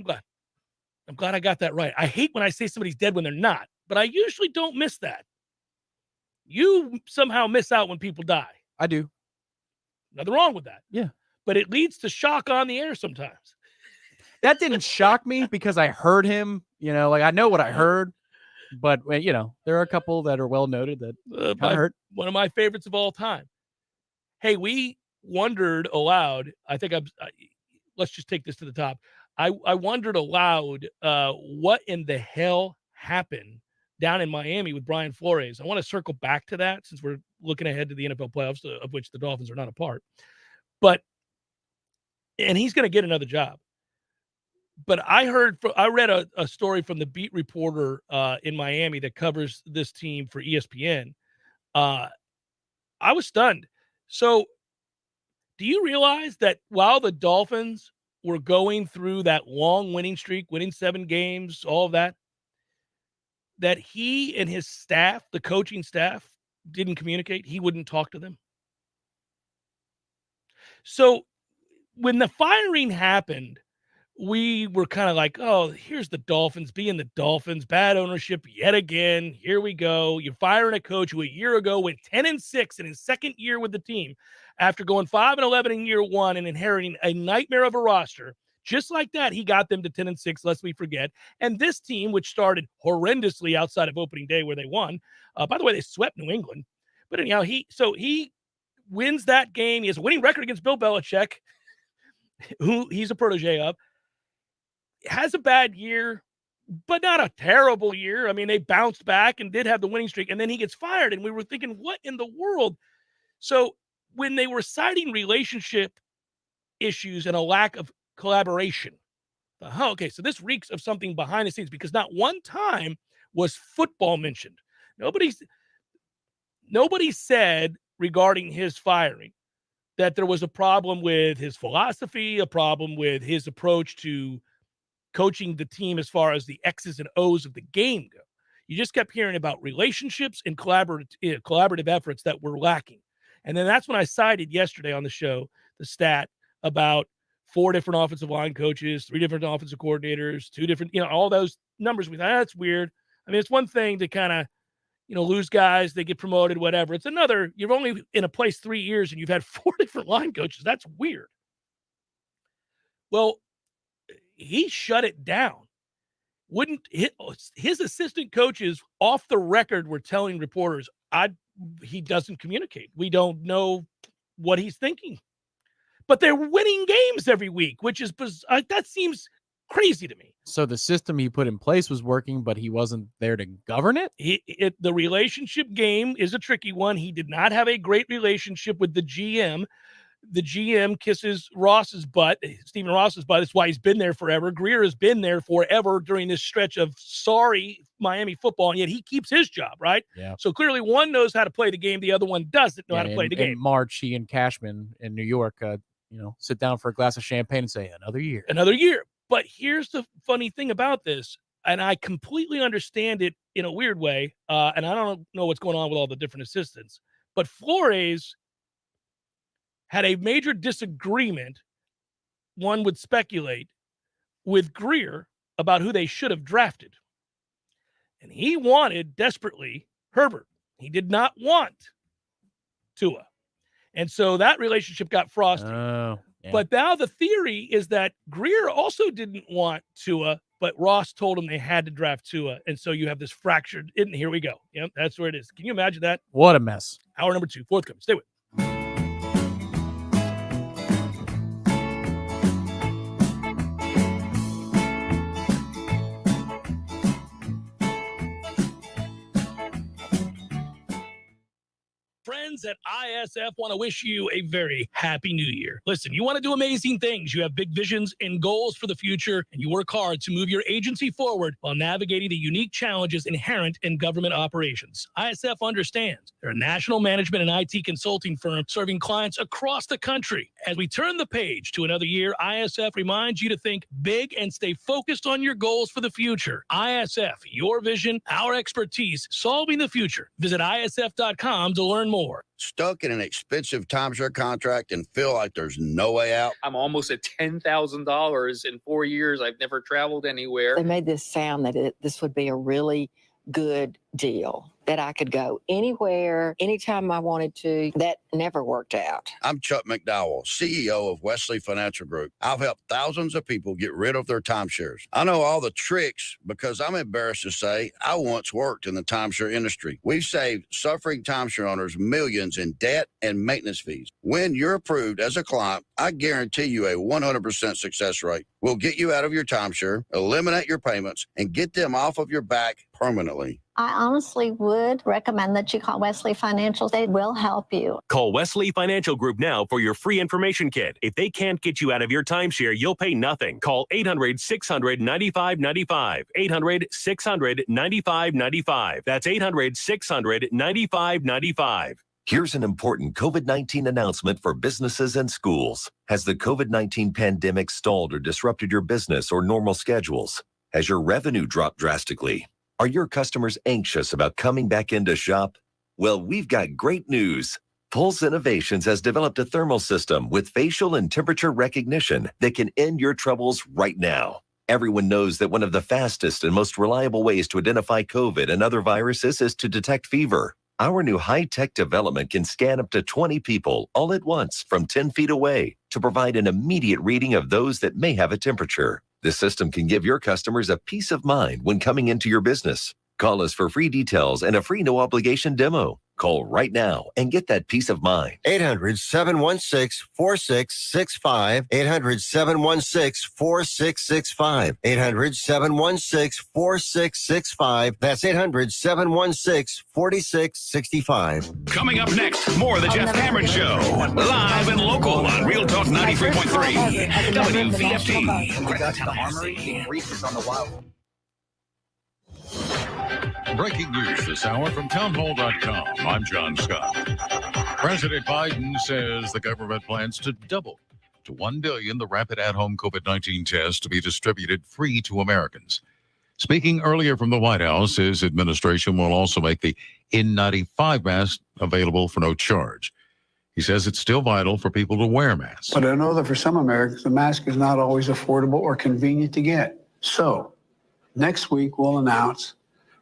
I'm glad I got that right. I hate when I say somebody's dead when they're not, but I usually don't miss that. You somehow miss out when people die. I do. Nothing wrong with that. Yeah. But it leads to shock on the air sometimes. That didn't shock me because I heard him, like I know what I heard, but there are a couple that are well noted that kind of hurt. One of my favorites of all time. Hey, we wondered aloud. I think let's just take this to the top. I wondered aloud what in the hell happened down in Miami with Brian Flores. I want to circle back to that since we're looking ahead to the NFL playoffs, of which the Dolphins are not a part. And he's going to get another job. But I read a story from the beat reporter in Miami that covers this team for ESPN. I was stunned. So do you realize that while the Dolphins were going through that long winning streak, winning 7 games, all of that he and his staff, the coaching staff, didn't communicate? He wouldn't talk to them. So when the firing happened, we were kind of like, oh, here's the Dolphins being the Dolphins, bad ownership yet again. Here we go. You're firing a coach who a year ago went 10-6 in his second year with the team after going 5-11 in year one and inheriting a nightmare of a roster. Just like that, he got them to 10-6, lest we forget. And this team, which started horrendously outside of opening day where they won, by the way, they swept New England. But anyhow, he wins that game. He has a winning record against Bill Belichick, who he's a protege of. Has a bad year, but not a terrible year. I mean, they bounced back and did have the winning streak, and then he gets fired, and we were thinking, what in the world? So when they were citing relationship issues and a lack of collaboration, okay, so this reeks of something behind the scenes because not one time was football mentioned. Nobody said regarding his firing that there was a problem with his philosophy, a problem with his approach to coaching the team as far as the X's and O's of the game go. You just kept hearing about relationships and collaborative efforts that were lacking. And then that's when I cited yesterday on the show the stat about 4 different offensive line coaches, 3 different offensive coordinators, 2 different, all those numbers. We thought, that's weird. I mean, it's one thing to kind of, lose guys, they get promoted, whatever. It's another, you're only in a place 3 years and you've had 4 different line coaches. That's weird. Well, he shut it down. His assistant coaches off the record were telling reporters, he doesn't communicate. We don't know what he's thinking. But they're winning games every week, which is that seems crazy to me. So the system he put in place was working, but he wasn't there to govern it? The relationship game is a tricky one. He did not have a great relationship with the GM. The GM kisses Ross's butt, Stephen Ross's butt. That's why he's been there forever. Greer has been there forever during this stretch of sorry Miami football, and yet he keeps his job, right? Yeah. So clearly one knows how to play the game. The other one doesn't know how to play the game. In March, he and Cashman in New York, sit down for a glass of champagne and say, another year. Another year. But here's the funny thing about this, and I completely understand it in a weird way, and I don't know what's going on with all the different assistants, but Flores had a major disagreement, one would speculate, with Greer about who they should have drafted. And he wanted desperately Herbert. He did not want Tua. And so that relationship got frosty. Oh, yeah. But now the theory is that Greer also didn't want Tua, but Ross told him they had to draft Tua. And so you have this fractured, and here we go. Yep, that's where it is. Can you imagine that? What a mess. Hour number 2, forthcoming. Stay with. Friends at ISF want to wish you a very happy new year. Listen, you want to do amazing things. You have big visions and goals for the future, and you work hard to move your agency forward while navigating the unique challenges inherent in government operations. ISF understands. They're a national management and IT consulting firm serving clients across the country. As we turn the page to another year, ISF reminds you to think big and stay focused on your goals for the future. ISF, your vision, our expertise, solving the future. Visit ISF.com to learn more. Stuck in an expensive timeshare contract and feel like there's no way out? I'm almost at $10,000 in 4 years. I've never traveled anywhere. They made this sound that this would be a really good deal, that I could go anywhere, anytime I wanted to. That never worked out. I'm Chuck McDowell, CEO of Wesley Financial Group. I've helped thousands of people get rid of their timeshares. I know all the tricks because I'm embarrassed to say I once worked in the timeshare industry. We've saved suffering timeshare owners millions in debt and maintenance fees. When you're approved as a client, I guarantee you a 100% success rate. We'll get you out of your timeshare, eliminate your payments, and get them off of your back permanently. I honestly would recommend that you call Wesley Financial. They will help you. Call Wesley Financial Group now for your free information kit. If they can't get you out of your timeshare, you'll pay nothing. Call 800-600-9595. 800-600-9595. That's 800-600-9595. Here's an important COVID-19 announcement for businesses and schools. Has the COVID-19 pandemic stalled or disrupted your business or normal schedules? Has your revenue dropped drastically? Are your customers anxious about coming back in to shop? Well, we've got great news. Pulse Innovations has developed a thermal system with facial and temperature recognition that can end your troubles right now. Everyone knows that one of the fastest and most reliable ways to identify COVID and other viruses is to detect fever. Our new high-tech development can scan up to 20 people all at once from 10 feet away to provide an immediate reading of those that may have a temperature. This system can give your customers a peace of mind when coming into your business. Call us for free details and a free no-obligation demo. Call right now and get that peace of mind. 800-716-4665. 800-716-4665. 800-716-4665. That's 800-716-4665. Coming up next, more of the Jeff Cameron Show. Live and local on Real Talk 93.3. WVFT. Got to the armory, the brief on the wild. Breaking news this hour from townhall.com. I'm John Scott. President Biden says the government plans to double to 1 billion the rapid at-home COVID-19 tests to be distributed free to Americans. Speaking earlier from the White House, his administration will also make the N95 mask available for no charge. He says it's still vital for people to wear masks. But I know that for some Americans, the mask is not always affordable or convenient to get. So next week, we'll announce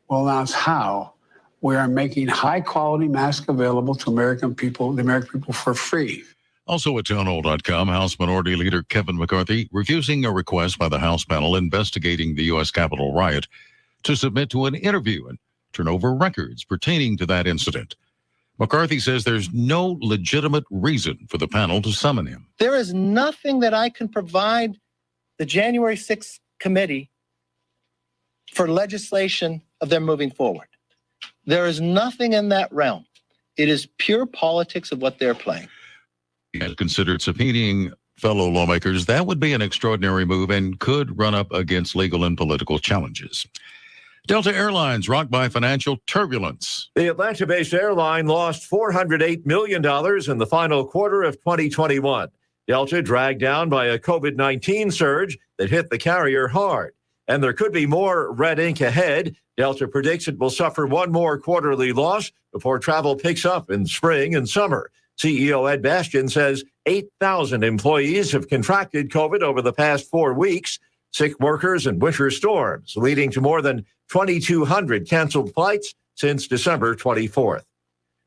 how we are making high-quality masks available to the American people for free. Also at townhall.com, House Minority Leader Kevin McCarthy refusing a request by the House panel investigating the U.S. Capitol riot to submit to an interview and turn over records pertaining to that incident. McCarthy says there's no legitimate reason for the panel to summon him. There is nothing that I can provide the January 6th committee for legislation of them moving forward. There is nothing in that realm. It is pure politics of what they're playing. He has considered subpoenaing fellow lawmakers. That would be an extraordinary move and could run up against legal and political challenges. Delta Airlines rocked by financial turbulence. The Atlanta-based airline lost $408 million in the final quarter of 2021. Delta dragged down by a COVID-19 surge that hit the carrier hard. And there could be more red ink ahead. Delta predicts it will suffer one more quarterly loss before travel picks up in spring and summer. CEO Ed Bastian says 8,000 employees have contracted COVID over the past 4 weeks. Sick workers and winter storms, leading to more than 2,200 canceled flights since December 24th.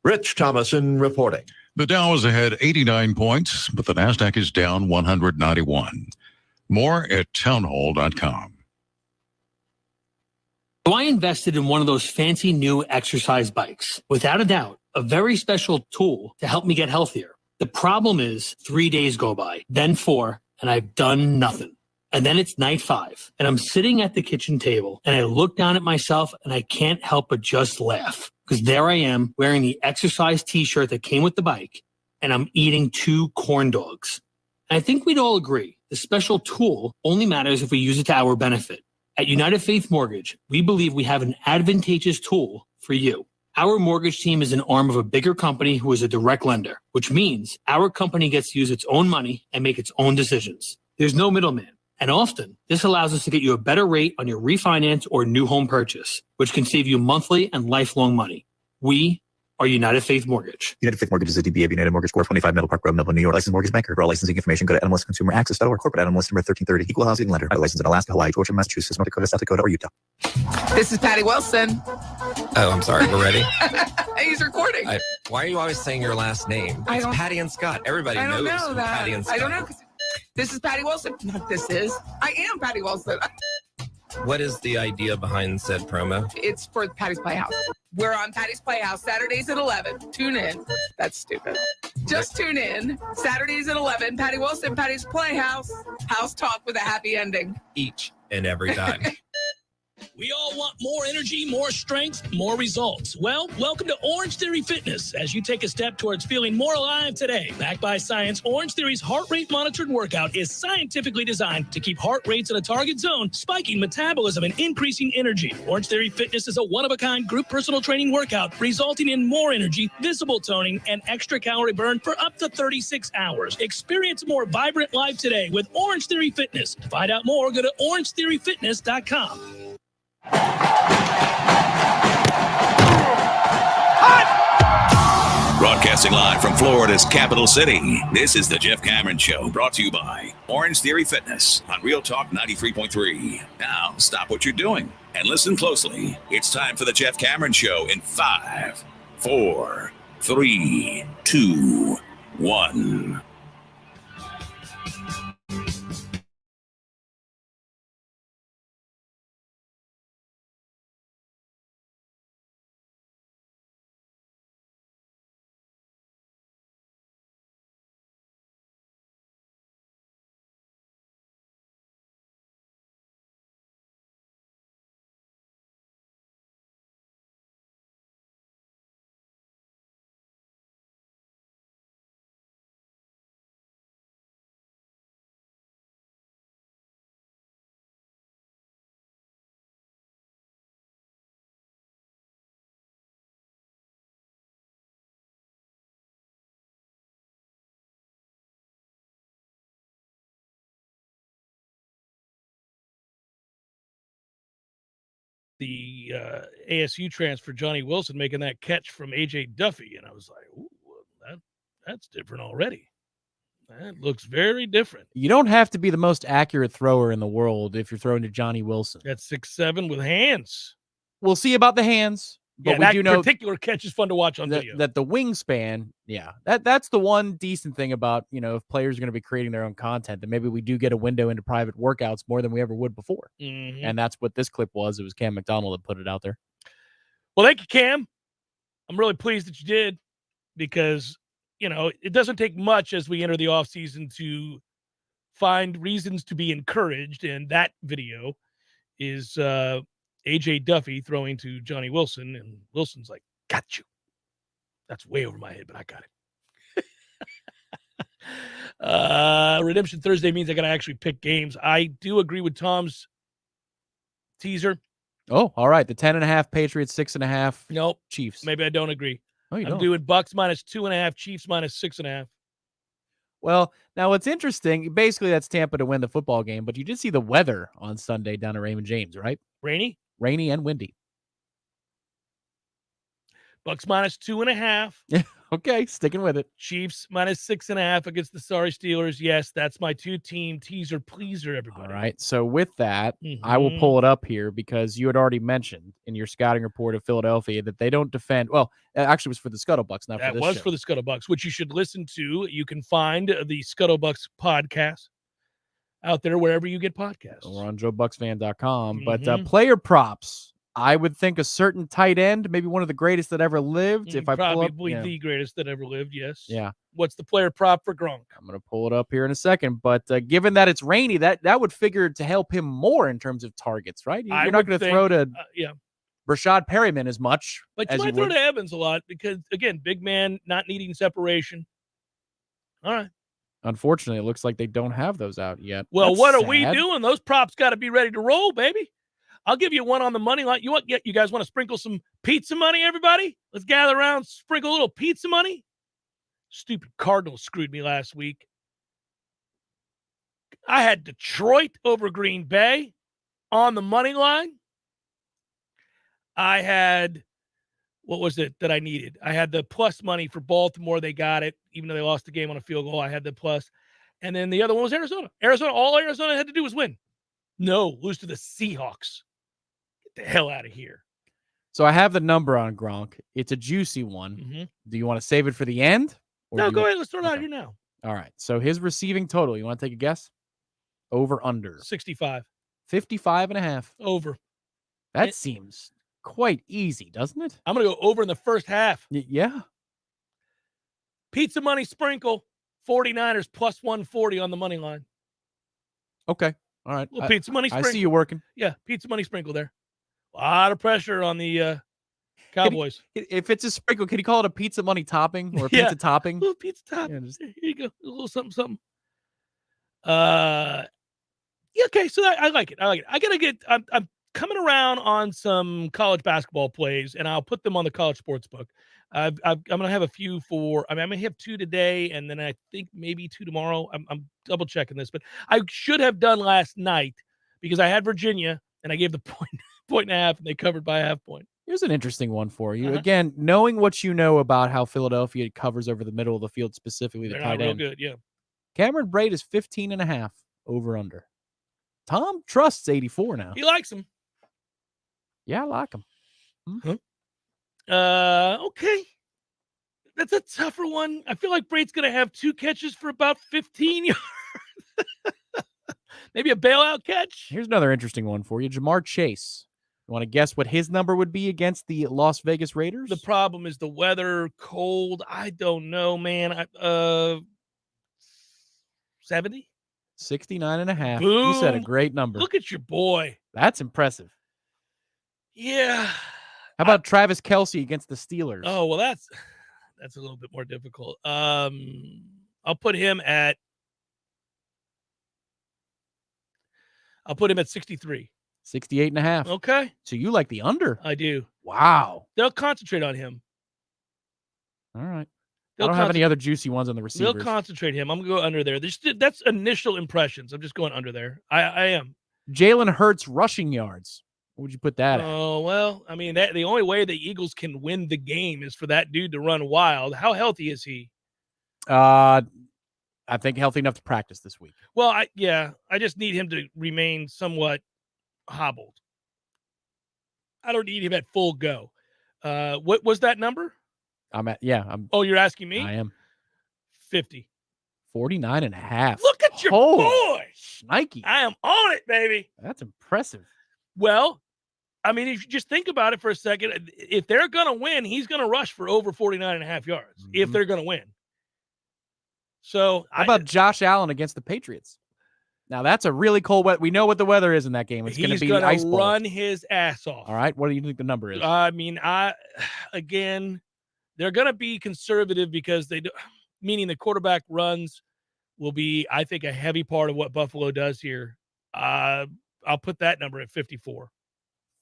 Rich Thomason reporting. The Dow is ahead 89 points, but the Nasdaq is down 191. More at townhall.com. So I invested in one of those fancy new exercise bikes. Without a doubt, a very special tool to help me get healthier. The problem is 3 days go by, then 4, and I've done nothing. And then it's night 5, and I'm sitting at the kitchen table, and I look down at myself, and I can't help but just laugh. Because there I am, wearing the exercise t-shirt that came with the bike, and I'm eating 2 corn dogs. And I think we'd all agree, the special tool only matters if we use it to our benefit. At United Faith Mortgage, we believe we have an advantageous tool for you. Our mortgage team is an arm of a bigger company who is a direct lender, which means our company gets to use its own money and make its own decisions. There's no middleman. And often, this allows us to get you a better rate on your refinance or new home purchase, which can save you monthly and lifelong money. We are United Faith Mortgage. United Faith Mortgage is a DBA of United Mortgage Corp. 25 Middle Park Road, Melville, New York. Licensed mortgage banker. For all licensing information, go to nmlsconsumeraccess.org. Corporate NMLS number 1330. Equal housing lender. License in Alaska, Hawaii, Georgia, Massachusetts, North Dakota, South Dakota, or Utah. This is Patty Wilson. Oh, I'm sorry. We're ready. He's recording. Why are you always saying your last name? It's Patty and Scott. Everybody knows Patty and Scott. I don't know. This is Patty Wilson. I am Patty Wilson. What is the idea behind said promo? It's for Patty's Playhouse. We're on Patty's Playhouse Saturdays at 11. Tune in. That's stupid. Just tune in. Saturdays at 11. Patty Wilson, Patty's Playhouse. House talk with a happy ending. Each and every time. We all want more energy, more strength, more results. Well, welcome to Orange Theory Fitness as you take a step towards feeling more alive today. Backed by science, Orange Theory's heart rate monitored workout is scientifically designed to keep heart rates in a target zone, spiking metabolism and increasing energy. Orange Theory Fitness is a one-of-a-kind group personal training workout resulting in more energy, visible toning, and extra calorie burn for up to 36 hours. Experience a more vibrant life today with Orange Theory Fitness. To find out more, go to orangetheoryfitness.com. Broadcasting live from Florida's capital city, this is the Jeff Cameron Show, brought to you by Orange Theory Fitness on Real Talk 93.3. Now, stop what you're doing and listen closely. It's time for the Jeff Cameron Show in 5, 4, 3, 2, 1. The ASU transfer, Johnny Wilson, making that catch from A.J. Duffy. And I was like, ooh, That's different already. That looks very different. You don't have to be the most accurate thrower in the world if you're throwing to Johnny Wilson. That's 6'7" with hands. We'll see about the hands. But we that do know particular catch is fun to watch on video. That the wingspan, that's the one decent thing about, if players are going to be creating their own content, that maybe we do get a window into private workouts more than we ever would before. Mm-hmm. And that's what this clip was. It was Cam McDonald that put it out there. Well, thank you, Cam. I'm really pleased that you did, because, it doesn't take much as we enter the offseason to find reasons to be encouraged. And that video is A.J. Duffy throwing to Johnny Wilson, and Wilson's like, got you. That's way over my head, but I got it. Redemption Thursday means I got to actually pick games. I do agree with Tom's teaser. Oh, all right. The 10.5 Patriots, 6.5. Nope. Chiefs. Maybe I don't agree. Oh, you I'm don't. doing Bucks -2.5, Chiefs -6.5. Well, now what's interesting, basically that's Tampa to win the football game, but you did see the weather on Sunday down at Raymond James, right? Rainy and windy. Bucks -2.5. Okay, sticking with it. Chiefs -6.5 against the sorry Steelers. Yes, that's my 2-team teaser pleaser, everybody. All right. So with that, I will pull it up here because you had already mentioned in your scouting report of Philadelphia that they don't defend. Well, actually, it was for the Scuttlebucks, not for this show. For the Scuttlebucks, which you should listen to. You can find the Scuttlebucks podcast out there wherever you get podcasts. Or on JoeBucksFan.com. But player props. I would think a certain tight end, maybe one of the greatest that ever lived. If I pull up, probably the greatest that ever lived. Yes. Yeah. What's the player prop for Gronk? I'm going to pull it up here in a second. But given that it's rainy, that would figure to help him more in terms of targets, right? You're not going to throw to Rashad Perryman as much. But you as might throw to Evans a lot because, again, big man not needing separation. All right. Unfortunately, it looks like they don't have those out yet. Well, That's what are sad. we doing? Those props got to be ready to roll, baby. I'll give you one on the money line. You guys want to sprinkle some pizza money, everybody? Let's gather around, sprinkle a little pizza money. Stupid Cardinals screwed me last week. I had Detroit over Green Bay on the money line. I had, what was it that I needed? I had the plus money for Baltimore. They got it, even though they lost the game on a field goal. I had the plus. And then the other one was Arizona. All Arizona had to do was win. No, lose to the Seahawks. Get the hell out of here. So I have the number on Gronk. It's a juicy one. Mm-hmm. Do you want to save it for the end? No, go ahead. Let's throw it out here now. All right. So his receiving total, you want to take a guess? Over, under? 65. 55.5. Over. That seems quite easy, doesn't it? I'm going to go over in the first half. Yeah. Pizza money sprinkle, 49ers +140 on the money line. Okay. All right. Little pizza money sprinkle. I see you working. Yeah, pizza money sprinkle there. A lot of pressure on the Cowboys. If it's a sprinkle, can you call it a pizza money topping or a pizza topping? A little pizza topping. Yeah, Here you go. A little something. Yeah, okay, so I like it. I gotta get. I'm coming around on some college basketball plays, and I'll put them on the college sports book. I'm gonna have a few for. I'm gonna have 2 today, and then I think maybe 2 tomorrow. I'm double checking this, but I should have done last night because I had Virginia, and I gave the point and a half, and they covered by a half point. Here's an interesting one for you. Again, knowing what you know about how Philadelphia covers over the middle of the field, specifically the They're tight not real end. good, yeah. Cameron Braid is 15.5 over under. Tom trusts 84 now. He likes him. Yeah, I like him. Okay. That's a tougher one. I feel like Braid's going to have 2 catches for about 15 yards. Maybe a bailout catch. Here's another interesting one for you. Jamar Chase. You want to guess what his number would be against the Las Vegas Raiders? The problem is the weather, cold. I don't know, man. 70? 69.5. Boom. You said a great number. Look at your boy. That's impressive. Yeah. How about Travis Kelce against the Steelers? Oh, well, that's a little bit more difficult. I'll put him at 63. 68.5. Okay. So you like the under? I do. Wow. They'll concentrate on him. All right. I don't have any other juicy ones on the receivers. They'll concentrate him. I'm going to go under there. That's initial impressions. I'm just going under there. I am. Jalen Hurts rushing yards. What would you put that at? Oh, well, I mean, the only way the Eagles can win the game is for that dude to run wild. How healthy is he? I think healthy enough to practice this week. Well, I just need him to remain somewhat hobbled. I don't need him at full go. What was that number? Oh, you're asking me? I am. 50. 49.5. Look at your boy. Nike. I am on it, baby. That's impressive. Well, I mean, if you just think about it for a second, if they're going to win, he's going to rush for over 49.5 yards if they're going to win. So how about Josh Allen against the Patriots? Now, that's a really cold weather. We know what the weather is in that game. It's going to be gonna ice bowl. Run his ass off. All right. What do you think the number is? I mean, again, they're going to be conservative because meaning the quarterback runs will be, I think, a heavy part of what Buffalo does here. I'll put that number at 54.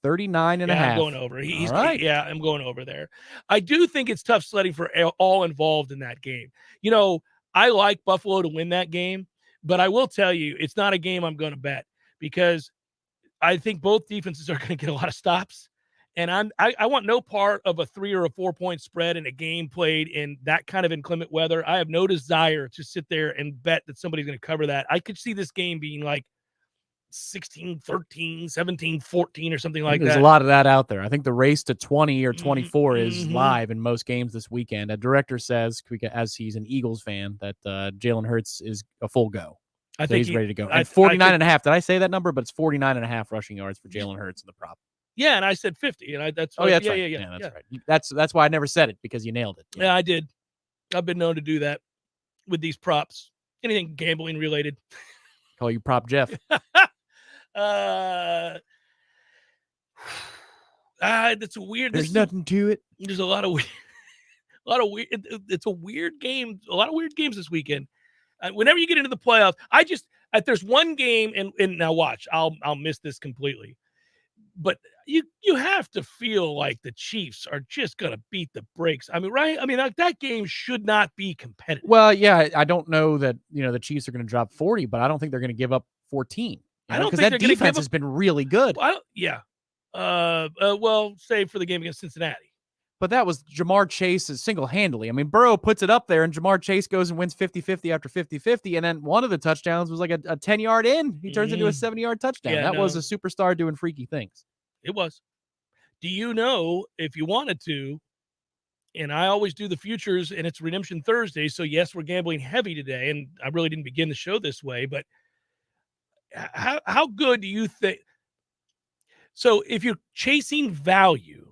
39.5. I'm going over. All right. Yeah, I'm going over there. I do think it's tough sledding for all involved in that game. You know, I like Buffalo to win that game, but I will tell you, it's not a game I'm going to bet because I think both defenses are going to get a lot of stops. And I want no part of a 3 or a 4 point spread in a game played in that kind of inclement weather. I have no desire to sit there and bet that somebody's going to cover that. I could see this game being like 16-13, 17-14 or something like that. There's a lot of that out there. I think the race to 20 or 24 is live in most games this weekend. A director says, as he's an Eagles fan, that Jalen Hurts is a full go. I think he's ready to go. And 49.5. Did I say that number? But it's 49.5 rushing yards for Jalen Hurts in the prop. Yeah, and I said 50, and that's right. Yeah, that's right. That's why I never said it, because you nailed it. Yeah, I did. I've been known to do that with these props. Anything gambling related. Call you Prop Jeff. That's a weird. There's nothing to it. There's a lot of weird. It's a weird game. A lot of weird games this weekend. Whenever you get into the playoffs, if there's one game, and now watch, I'll miss this completely. But you have to feel like the Chiefs are just going to beat the brakes. I mean, right? I mean, that game should not be competitive. Well, yeah, I don't know that, the Chiefs are going to drop 40, but I don't think they're going to give up 14. I don't think that defense has been really good. Yeah. Well, save for the game against Cincinnati. But that was Jamar Chase single-handedly. I mean, Burrow puts it up there, and Jamar Chase goes and wins 50-50 after 50-50, and then one of the touchdowns was like a 10-yard in. He turns into a 70-yard touchdown. Yeah, was a superstar doing freaky things. It was. Do you know, if you wanted to, and I always do the futures, and it's Redemption Thursday, so yes, we're gambling heavy today, and I really didn't begin the show this way, but how good do you think? So if you're chasing value,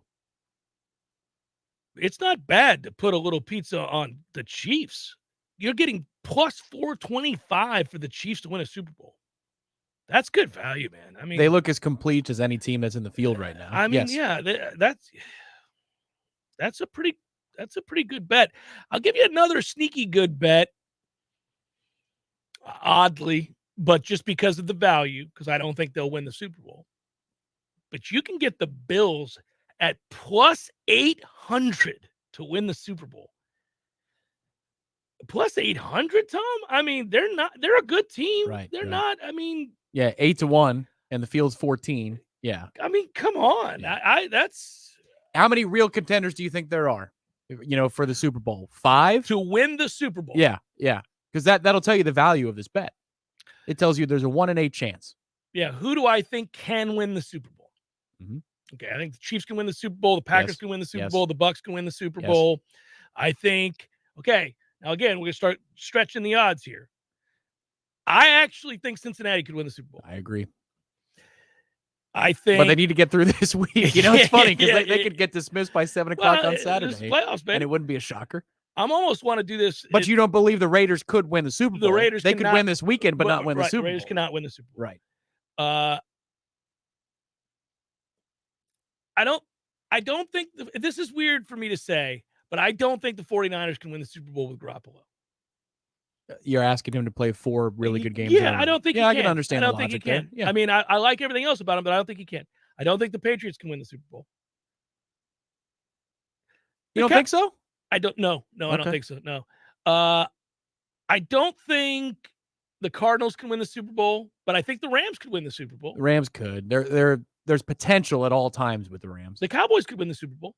it's not bad to put a little pizza on the Chiefs. You're getting plus 425 for the Chiefs to win a Super Bowl. That's good value, man. I mean, they look as complete as any team that's in the field right now. I mean, yeah, that's a pretty good bet. I'll give you another sneaky good bet. Oddly, but just because of the value, because I don't think they'll win the Super Bowl. But you can get the Bills at plus 800 to win the Super Bowl. Plus 800, Tom? I mean, they're a good team. Right, they're not, I mean. Yeah, 8-1, and the field's 14. Yeah. I mean, come on. Yeah. That's. How many real contenders do you think there are, for the Super Bowl? 5? To win the Super Bowl. Yeah. Because that'll tell you the value of this bet. It tells you there's a 1 in 8 chance. Yeah. Who do I think can win the Super Bowl? Mm-hmm. Okay, I think the Chiefs can win the Super Bowl. The Packers can win the Super Bowl. The Bucs can win the Super Bowl. I think, okay, now again, we're going to start stretching the odds here. I actually think Cincinnati could win the Super Bowl. I agree. I think. But they need to get through this week. It's funny because they could get dismissed by 7 o'clock on Saturday. This is playoffs, man. And it wouldn't be a shocker. I almost want to do this. But you don't believe the Raiders could win the Super Bowl. The Raiders could win this weekend, but not win the Super Bowl. The Raiders cannot win the Super Bowl. Right. I don't think this is weird for me to say, but I don't think the 49ers can win the Super Bowl with Garoppolo. You're asking him to play 4 really good games. Yeah, I don't think he can. I can understand I don't the think he logic can. there. Yeah. I mean, I like everything else about him, but I don't think he can. I don't think the Patriots can win the Super Bowl. You don't think so? I don't know. No, I don't think so. No. I don't think the Cardinals can win the Super Bowl, but I think the Rams could win the Super Bowl. The Rams could. There's potential at all times with the Rams. The Cowboys could win the Super Bowl.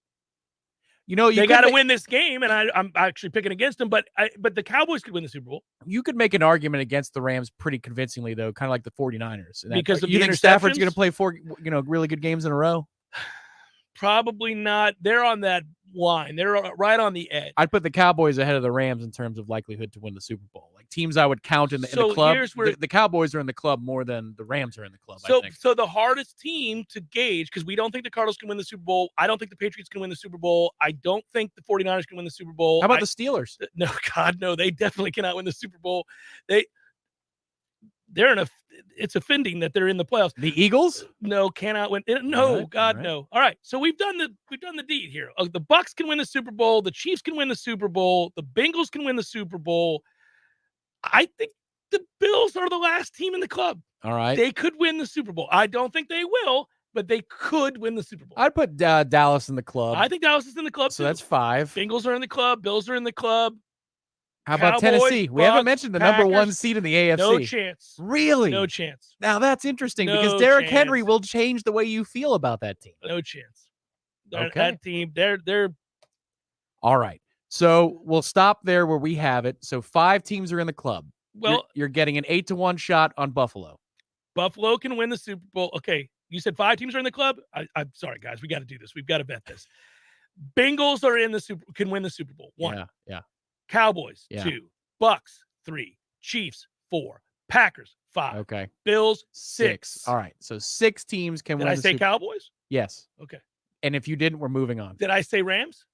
they got to win this game, and I'm actually picking against them. But the Cowboys could win the Super Bowl. You could make an argument against the Rams pretty convincingly, though, kind of like the 49ers. Because of you the think Stafford's interceptions? going to play 4, really good games in a row? Probably not. They're on that line. They're right on the edge. I'd put the Cowboys ahead of the Rams in terms of likelihood to win the Super Bowl. Like teams I would count in the club. Here's where the Cowboys are in the club more than the Rams are in the club. So, I think. so the hardest team to gauge, because we don't think the Cardinals can win the Super Bowl. I don't think the Patriots can win the Super Bowl. I don't think the 49ers can win the Super Bowl. How about the Steelers? No, God, no. They definitely cannot win the Super Bowl. It's offending that they're in the playoffs. The Eagles? No, cannot win. No, right, God, all right. no. All right, so we've done the deed here. The Bucs can win the Super Bowl. The Chiefs can win the Super Bowl. The Bengals can win the Super Bowl. I think the Bills are the last team in the club. All right. They could win the Super Bowl. I don't think they will, but they could win the Super Bowl. I'd put Dallas in the club. I think Dallas is in the club, so too. that's 5. Bengals are in the club. Bills are in the club. How about Cowboys, Tennessee? We haven't Bucs, mentioned the Packers. number 1 seed in the AFC. No chance. Really? No chance. Now that's interesting No because Derrick chance. Henry will change the way you feel about that team. No chance. Okay. That team, they're all right. So we'll stop there where we have it. So 5 teams are in the club. Well, you're getting an 8-1 shot on Buffalo. Buffalo can win the Super Bowl. Okay, you said 5 teams are in the club. I'm sorry, guys. We got to do this. We've got to bet this. Bengals are in the can win the Super Bowl. 1. Yeah. Cowboys 2. 2. Bucs 3. Chiefs 4. Packers 5. Okay. Bills 6. All right. So 6 teams can Did win. I say Cowboys? Yes. Okay. And if you didn't, we're moving on. Did I say Rams?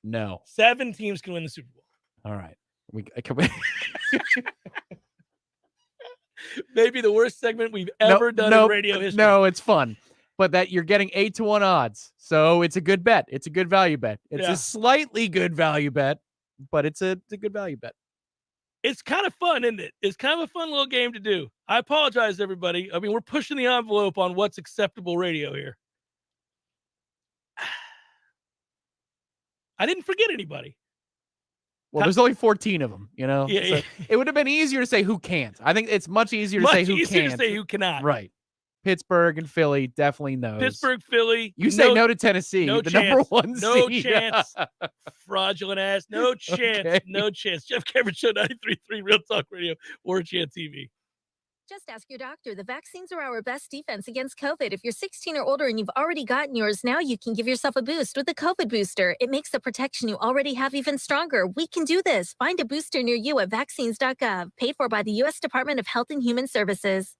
No. 7 teams can win the Super Bowl. All right. Maybe the worst segment we've ever done in radio history. No, it's fun. But that you're getting 8-1 odds. So it's a good bet. It's a good value bet. It's a slightly good value bet, but it's a good value bet. It's kind of fun, isn't it? It's kind of a fun little game to do. I apologize, everybody. I mean, we're pushing the envelope on what's acceptable radio here. I didn't forget anybody. Well, there's only 14 of them, Yeah, So it would have been easier to say who can't. I think it's much easier to say who can't. To say who cannot. Right. Pittsburgh and Philly definitely knows. Pittsburgh, Philly. You say no to Tennessee, no the chance. number 1 No seed. chance. Fraudulent ass. No chance. Okay. No chance. Jeff Cameron Show, 93.3 Real Talk Radio, Warchant TV. Just ask your doctor. The vaccines are our best defense against COVID. If you're 16 or older and you've already gotten yours, now you can give yourself a boost with the COVID booster. It makes the protection you already have even stronger. We can do this. Find a booster near you at vaccines.gov. Paid for by the U.S. Department of Health and Human Services.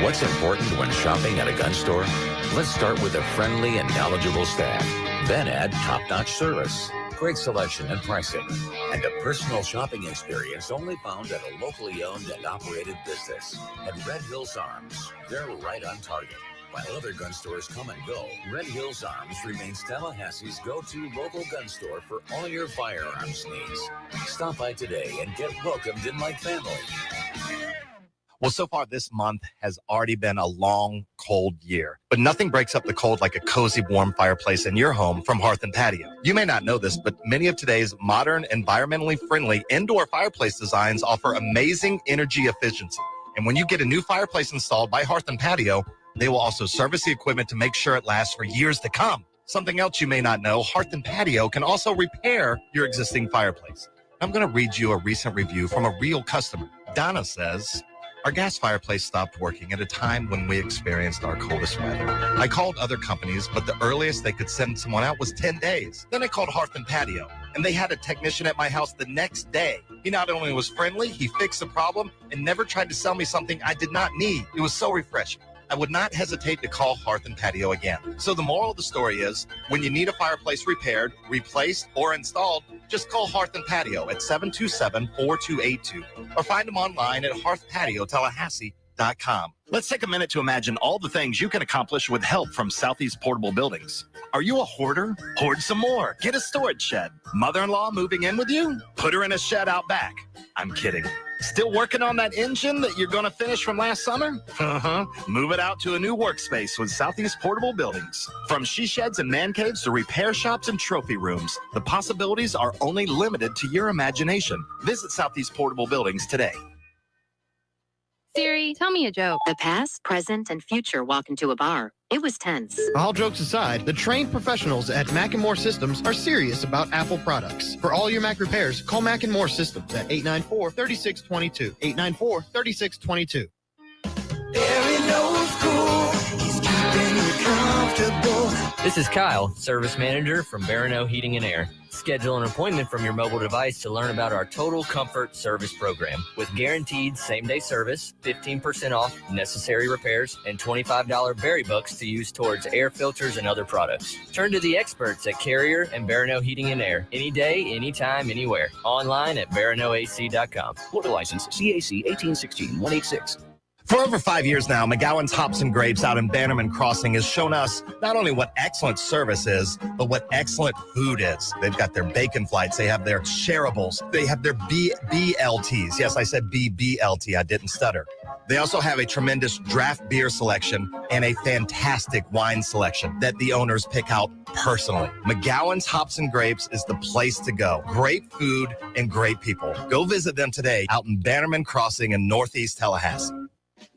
What's important when shopping at a gun store? Let's start with a friendly and knowledgeable staff. Then add top-notch service, great selection and pricing, and a personal shopping experience only found at a locally owned and operated business. At Red Hills Arms, they're right on target. While other gun stores come and go, Red Hills Arms remains Tallahassee's go-to local gun store for all your firearms needs. Stop by today and get welcomed in like family. Well, so far this month has already been a long, cold year. But nothing breaks up the cold like a cozy, warm fireplace in your home from Hearth & Patio. You may not know this, but many of today's modern, environmentally friendly indoor fireplace designs offer amazing energy efficiency. And when you get a new fireplace installed by Hearth & Patio, they will also service the equipment to make sure it lasts for years to come. Something else you may not know, Hearth & Patio can also repair your existing fireplace. I'm going to read you a recent review from a real customer. Donna says, our gas fireplace stopped working at a time when we experienced our coldest weather. I called other companies, but the earliest they could send someone out was 10 days. Then I called Hearth & Patio, and they had a technician at my house the next day. He not only was friendly, he fixed the problem and never tried to sell me something I did not need. It was so refreshing. I would not hesitate to call Hearth & Patio again. So the moral of the story is, when you need a fireplace repaired, replaced, or installed, just call Hearth & Patio at 727-4282 or find them online at hearthpatiotallahassee.com. Let's take a minute to imagine all the things you can accomplish with help from Southeast Portable Buildings. Are you a hoarder? Hoard some more. Get a storage shed. Mother-in-law moving in with you? Put her in a shed out back. I'm kidding. Still working on that engine that you're going to finish from last summer? Move it out to a new workspace with Southeast Portable Buildings. From she sheds and man caves to repair shops and trophy rooms, the possibilities are only limited to your imagination. Visit Southeast Portable Buildings today. Siri, tell me a joke. The past, present, and future walk into a bar. It was tense. All jokes aside, the trained professionals at Mac & More Systems are serious about Apple products. For all your Mac repairs, call Mac & More Systems at 894-3622. 894-3622. This is Kyle, Service Manager from Barano Heating and Air. Schedule an appointment from your mobile device to learn about our Total Comfort Service Program. With guaranteed same-day service, 15% off necessary repairs, and $25 berry bucks to use towards air filters and other products. Turn to the experts at Carrier and Barano Heating and Air. Any day, anytime, anywhere. Online at baranoac.com. Florida license CAC 1816-186. For over 5 years now, McGowan's Hops and Grapes out in Bannerman Crossing has shown us not only what excellent service is, but what excellent food is. They've got their bacon flights, they have their shareables, they have their BLTs. Yes, I said BLT, I didn't stutter. They also have a tremendous draft beer selection and a fantastic wine selection that the owners pick out personally. McGowan's Hops and Grapes is the place to go. Great food and great people. Go visit them today out in Bannerman Crossing in Northeast Tallahassee.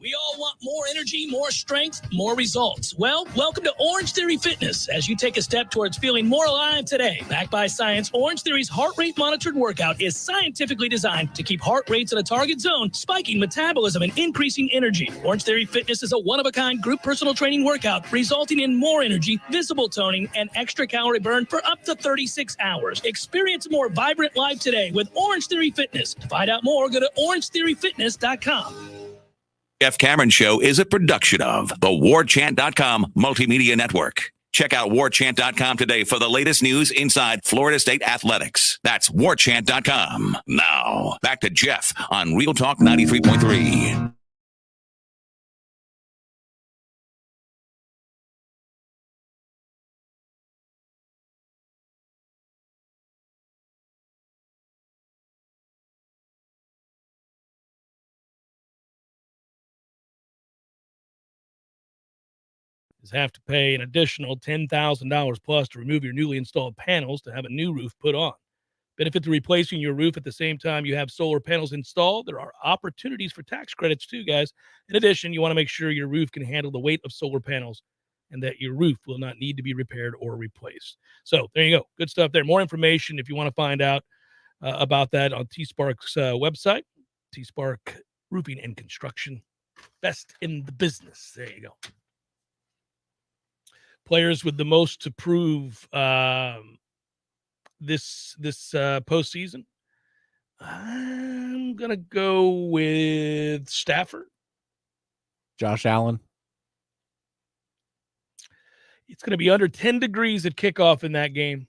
We all want more energy, more strength, more results. Well, welcome to Orange Theory Fitness as you take a step towards feeling more alive today. Backed by science, Orange Theory's heart rate monitored workout is scientifically designed to keep heart rates in a target zone, spiking metabolism and increasing energy. Orange Theory Fitness is a one-of-a-kind group personal training workout resulting in more energy, visible toning, and extra calorie burn for up to 36 hours. Experience a more vibrant life today with Orange Theory Fitness. To find out more, go to orangetheoryfitness.com. Jeff Cameron Show is a production of the Warchant.com Multimedia Network. Check out Warchant.com today for the latest news inside Florida State athletics. That's Warchant.com. Now, back to Jeff on Real Talk 93.3. Have to pay an additional $10,000 plus to remove your newly installed panels to have a new roof put on. Benefit to replacing your roof at the same time you have solar panels installed. There are opportunities for tax credits too, guys. In addition, you want to make sure your roof can handle the weight of solar panels and that your roof will not need to be repaired or replaced. So there you go. Good stuff there. More information if you want to find out about that on T-Spark's website, T-Spark Roofing and Construction. Best in the business. There you go. Players with the most to prove this postseason. I'm gonna go with Stafford. Josh Allen. It's gonna be under 10 degrees at kickoff in that game.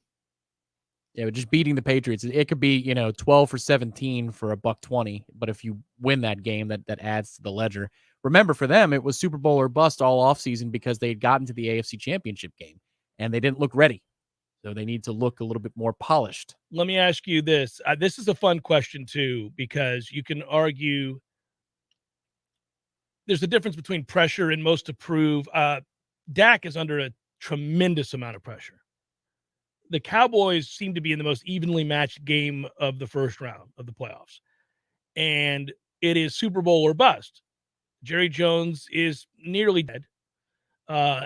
Yeah, but just beating the Patriots, it could be 12 for 17 for $120. But if you win that game, that adds to the ledger. Remember, for them, it was Super Bowl or bust all offseason because they had gotten to the AFC Championship game, and they didn't look ready. So they need to look a little bit more polished. Let me ask you this. This is a fun question, too, because you can argue there's a difference between pressure and most to prove. Dak is under a tremendous amount of pressure. The Cowboys seem to be in the most evenly matched game of the first round of the playoffs, and it is Super Bowl or bust. Jerry Jones is nearly dead.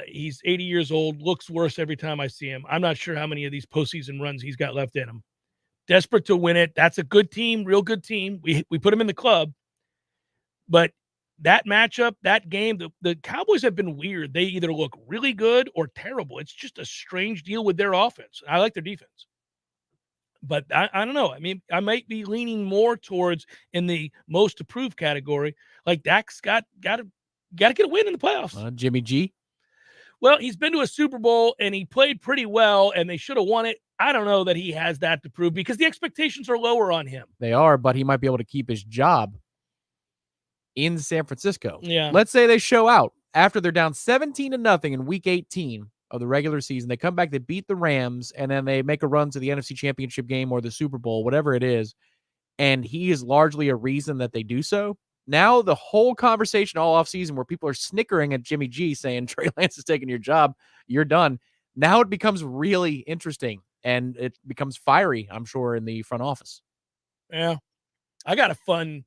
He's 80 years old, looks worse every time I see him. I'm not sure how many of these postseason runs he's got left in him. Desperate to win it. That's a good team, real good team. We put him in the club. But that matchup, that game, the Cowboys have been weird. They either look really good or terrible. It's just a strange deal with their offense. I like their defense. But I don't know. I mean, I might be leaning more towards in the most to prove category. Like Dak's got to get a win in the playoffs. Jimmy G. Well, he's been to a Super Bowl and he played pretty well, and they should have won it. I don't know that he has that to prove because the expectations are lower on him. They are, but he might be able to keep his job in San Francisco. Yeah. Let's say they show out after they're down 17-0 in Week 18 of the regular season. They come back, they beat the Rams, and then they make a run to the NFC Championship game or the Super Bowl, whatever it is, and he is largely a reason that they do so. Now the whole conversation all offseason where people are snickering at Jimmy G saying, Trey Lance is taking your job, you're done. Now it becomes really interesting, and it becomes fiery, I'm sure, in the front office. Yeah. I got a fun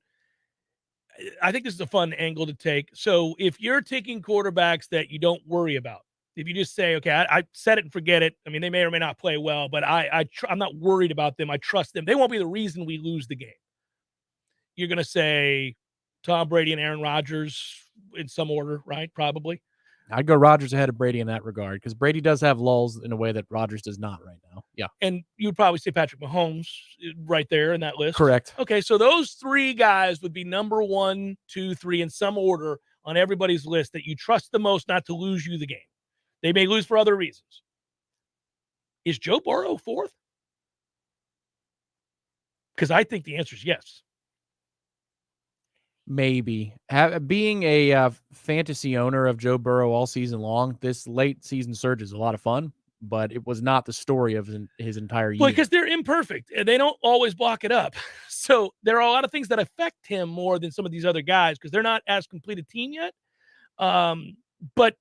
I think this is a fun angle to take. So if you're taking quarterbacks that you don't worry about, if you just say, okay, I set it and forget it. I mean, they may or may not play well, but I'm not worried about them. I trust them. They won't be the reason we lose the game. You're going to say Tom Brady and Aaron Rodgers in some order, right? Probably. I'd go Rodgers ahead of Brady in that regard because Brady does have lulls in a way that Rodgers does not right now. Yeah. And you'd probably say Patrick Mahomes right there in that list. Correct. Okay, so those three guys would be number 1, 2, 3 in some order on everybody's list that you trust the most not to lose you the game. They may lose for other reasons. Is Joe Burrow 4th? Because I think the answer is yes. Maybe. Being a fantasy owner of Joe Burrow all season long, this late season surge is a lot of fun, but it was not the story of his entire year. Well, because they're imperfect and they don't always block it up. So there are a lot of things that affect him more than some of these other guys because they're not as complete a team yet. But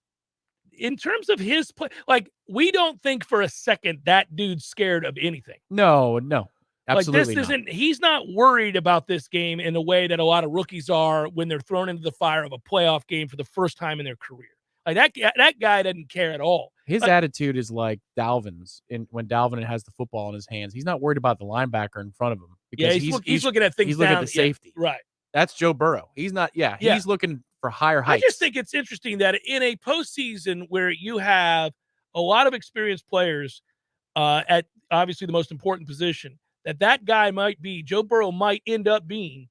in terms of his play, like, we don't think for a second that dude's scared of anything. No. Absolutely like, he's not worried about this game in the way that a lot of rookies are when they're thrown into the fire of a playoff game for the first time in their career. Like that guy doesn't care at all. His attitude is like Dalvin's when Dalvin has the football in his hands. He's not worried about the linebacker in front of him. Because he's looking at things. He's looking at the safety. Yeah, right. That's Joe Burrow. He's not. Yeah, he's looking for higher heights. I just think it's interesting that in a postseason where you have a lot of experienced players at obviously the most important position, that guy Joe Burrow might end up being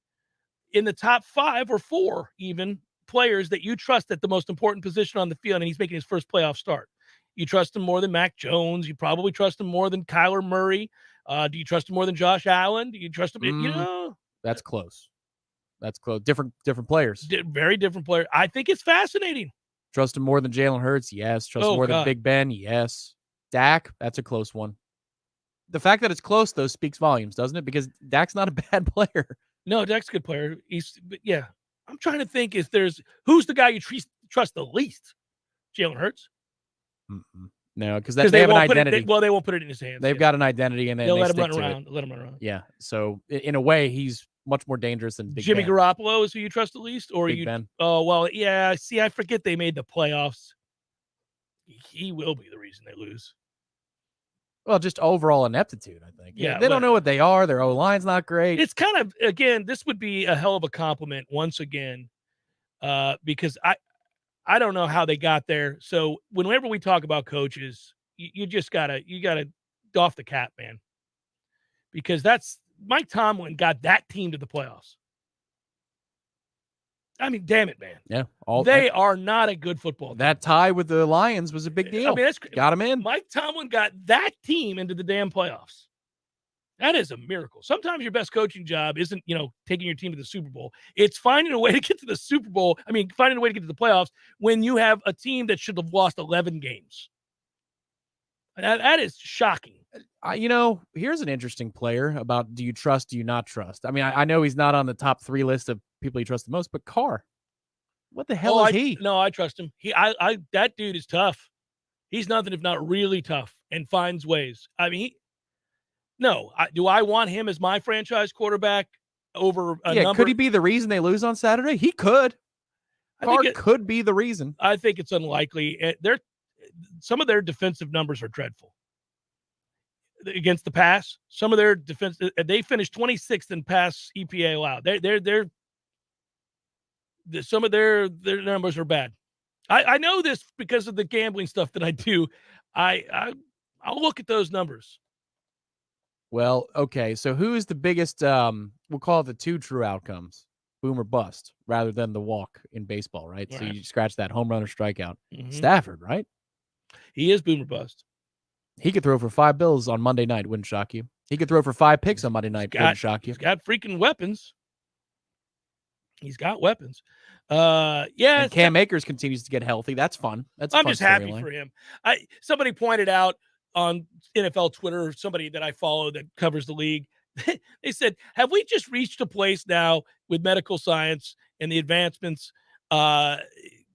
in the top 5 or 4 even players that you trust at the most important position on the field, and he's making his first playoff start. You trust him more than Mac Jones. You probably trust him more than Kyler Murray. Do you trust him more than Josh Allen? Do you trust him? That's close. That's close. Different players. Very different players. I think it's fascinating. Trust him more than Jalen Hurts? Yes. Trust him more than Big Ben? Yes. Dak? That's a close one. The fact that it's close, though, speaks volumes, doesn't it? Because Dak's not a bad player. No, Dak's a good player. Yeah. I'm trying to think who's the guy you trust the least? Jalen Hurts? Mm-mm. No, because they have an identity. They won't put it in his hands. They've got an identity, and then they'll let him run around. Let him run around. Yeah. So in a way, he's much more dangerous than Big Jimmy Ben. Garoppolo is who you trust the least, or Big Ben. Oh well, yeah. See, I forget they made the playoffs. He will be the reason they lose. Well, just overall ineptitude, I think. Yeah, they don't know what they are. Their O-line's not great. It's kind of, again, this would be a hell of a compliment once again, because I don't know how they got there. So whenever we talk about coaches, you gotta doff the cap, man, because Mike Tomlin got that team to the playoffs. I mean, damn it, man. Yeah. They are not a good football team. That tie with the Lions was a big deal. I mean, got him in. Mike Tomlin got that team into the damn playoffs. That is a miracle. Sometimes your best coaching job isn't, taking your team to the Super Bowl. It's finding a way to get to the Super Bowl. I mean, finding a way to get to the playoffs when you have a team that should have lost 11 games. That is shocking. Here's an interesting player about do you trust, do you not trust? I mean, I know he's not on the top 3 list of people you trust the most, but Carr, what the hell is he? No, I trust him. That dude is tough. He's nothing if not really tough and finds ways. I mean, do I want him as my franchise quarterback over a number? Could he be the reason they lose on Saturday? He could. Carr could be the reason. I think it's unlikely. Some of their defensive numbers are dreadful. Against the pass, some of their defense, they finished 26th in pass EPA allowed. Some of their numbers are bad. I know this because of the gambling stuff that I do. I'll look at those numbers. Well, okay. So who is the biggest? We'll call it the 2 true outcomes: boom or bust, rather than the walk in baseball, right? So you scratch that home run or strikeout. Mm-hmm. Stafford, right? He is boom or bust. He could throw for 5 bills on Monday night. Wouldn't shock you. He could throw for 5 picks on Monday night. Wouldn't shock you. He's got freaking weapons. He's got weapons. And Cam Akers continues to get healthy. That's fun. I'm just happy for him. Somebody pointed out on NFL Twitter, somebody that I follow that covers the league, they said, have we just reached a place now with medical science and the advancements,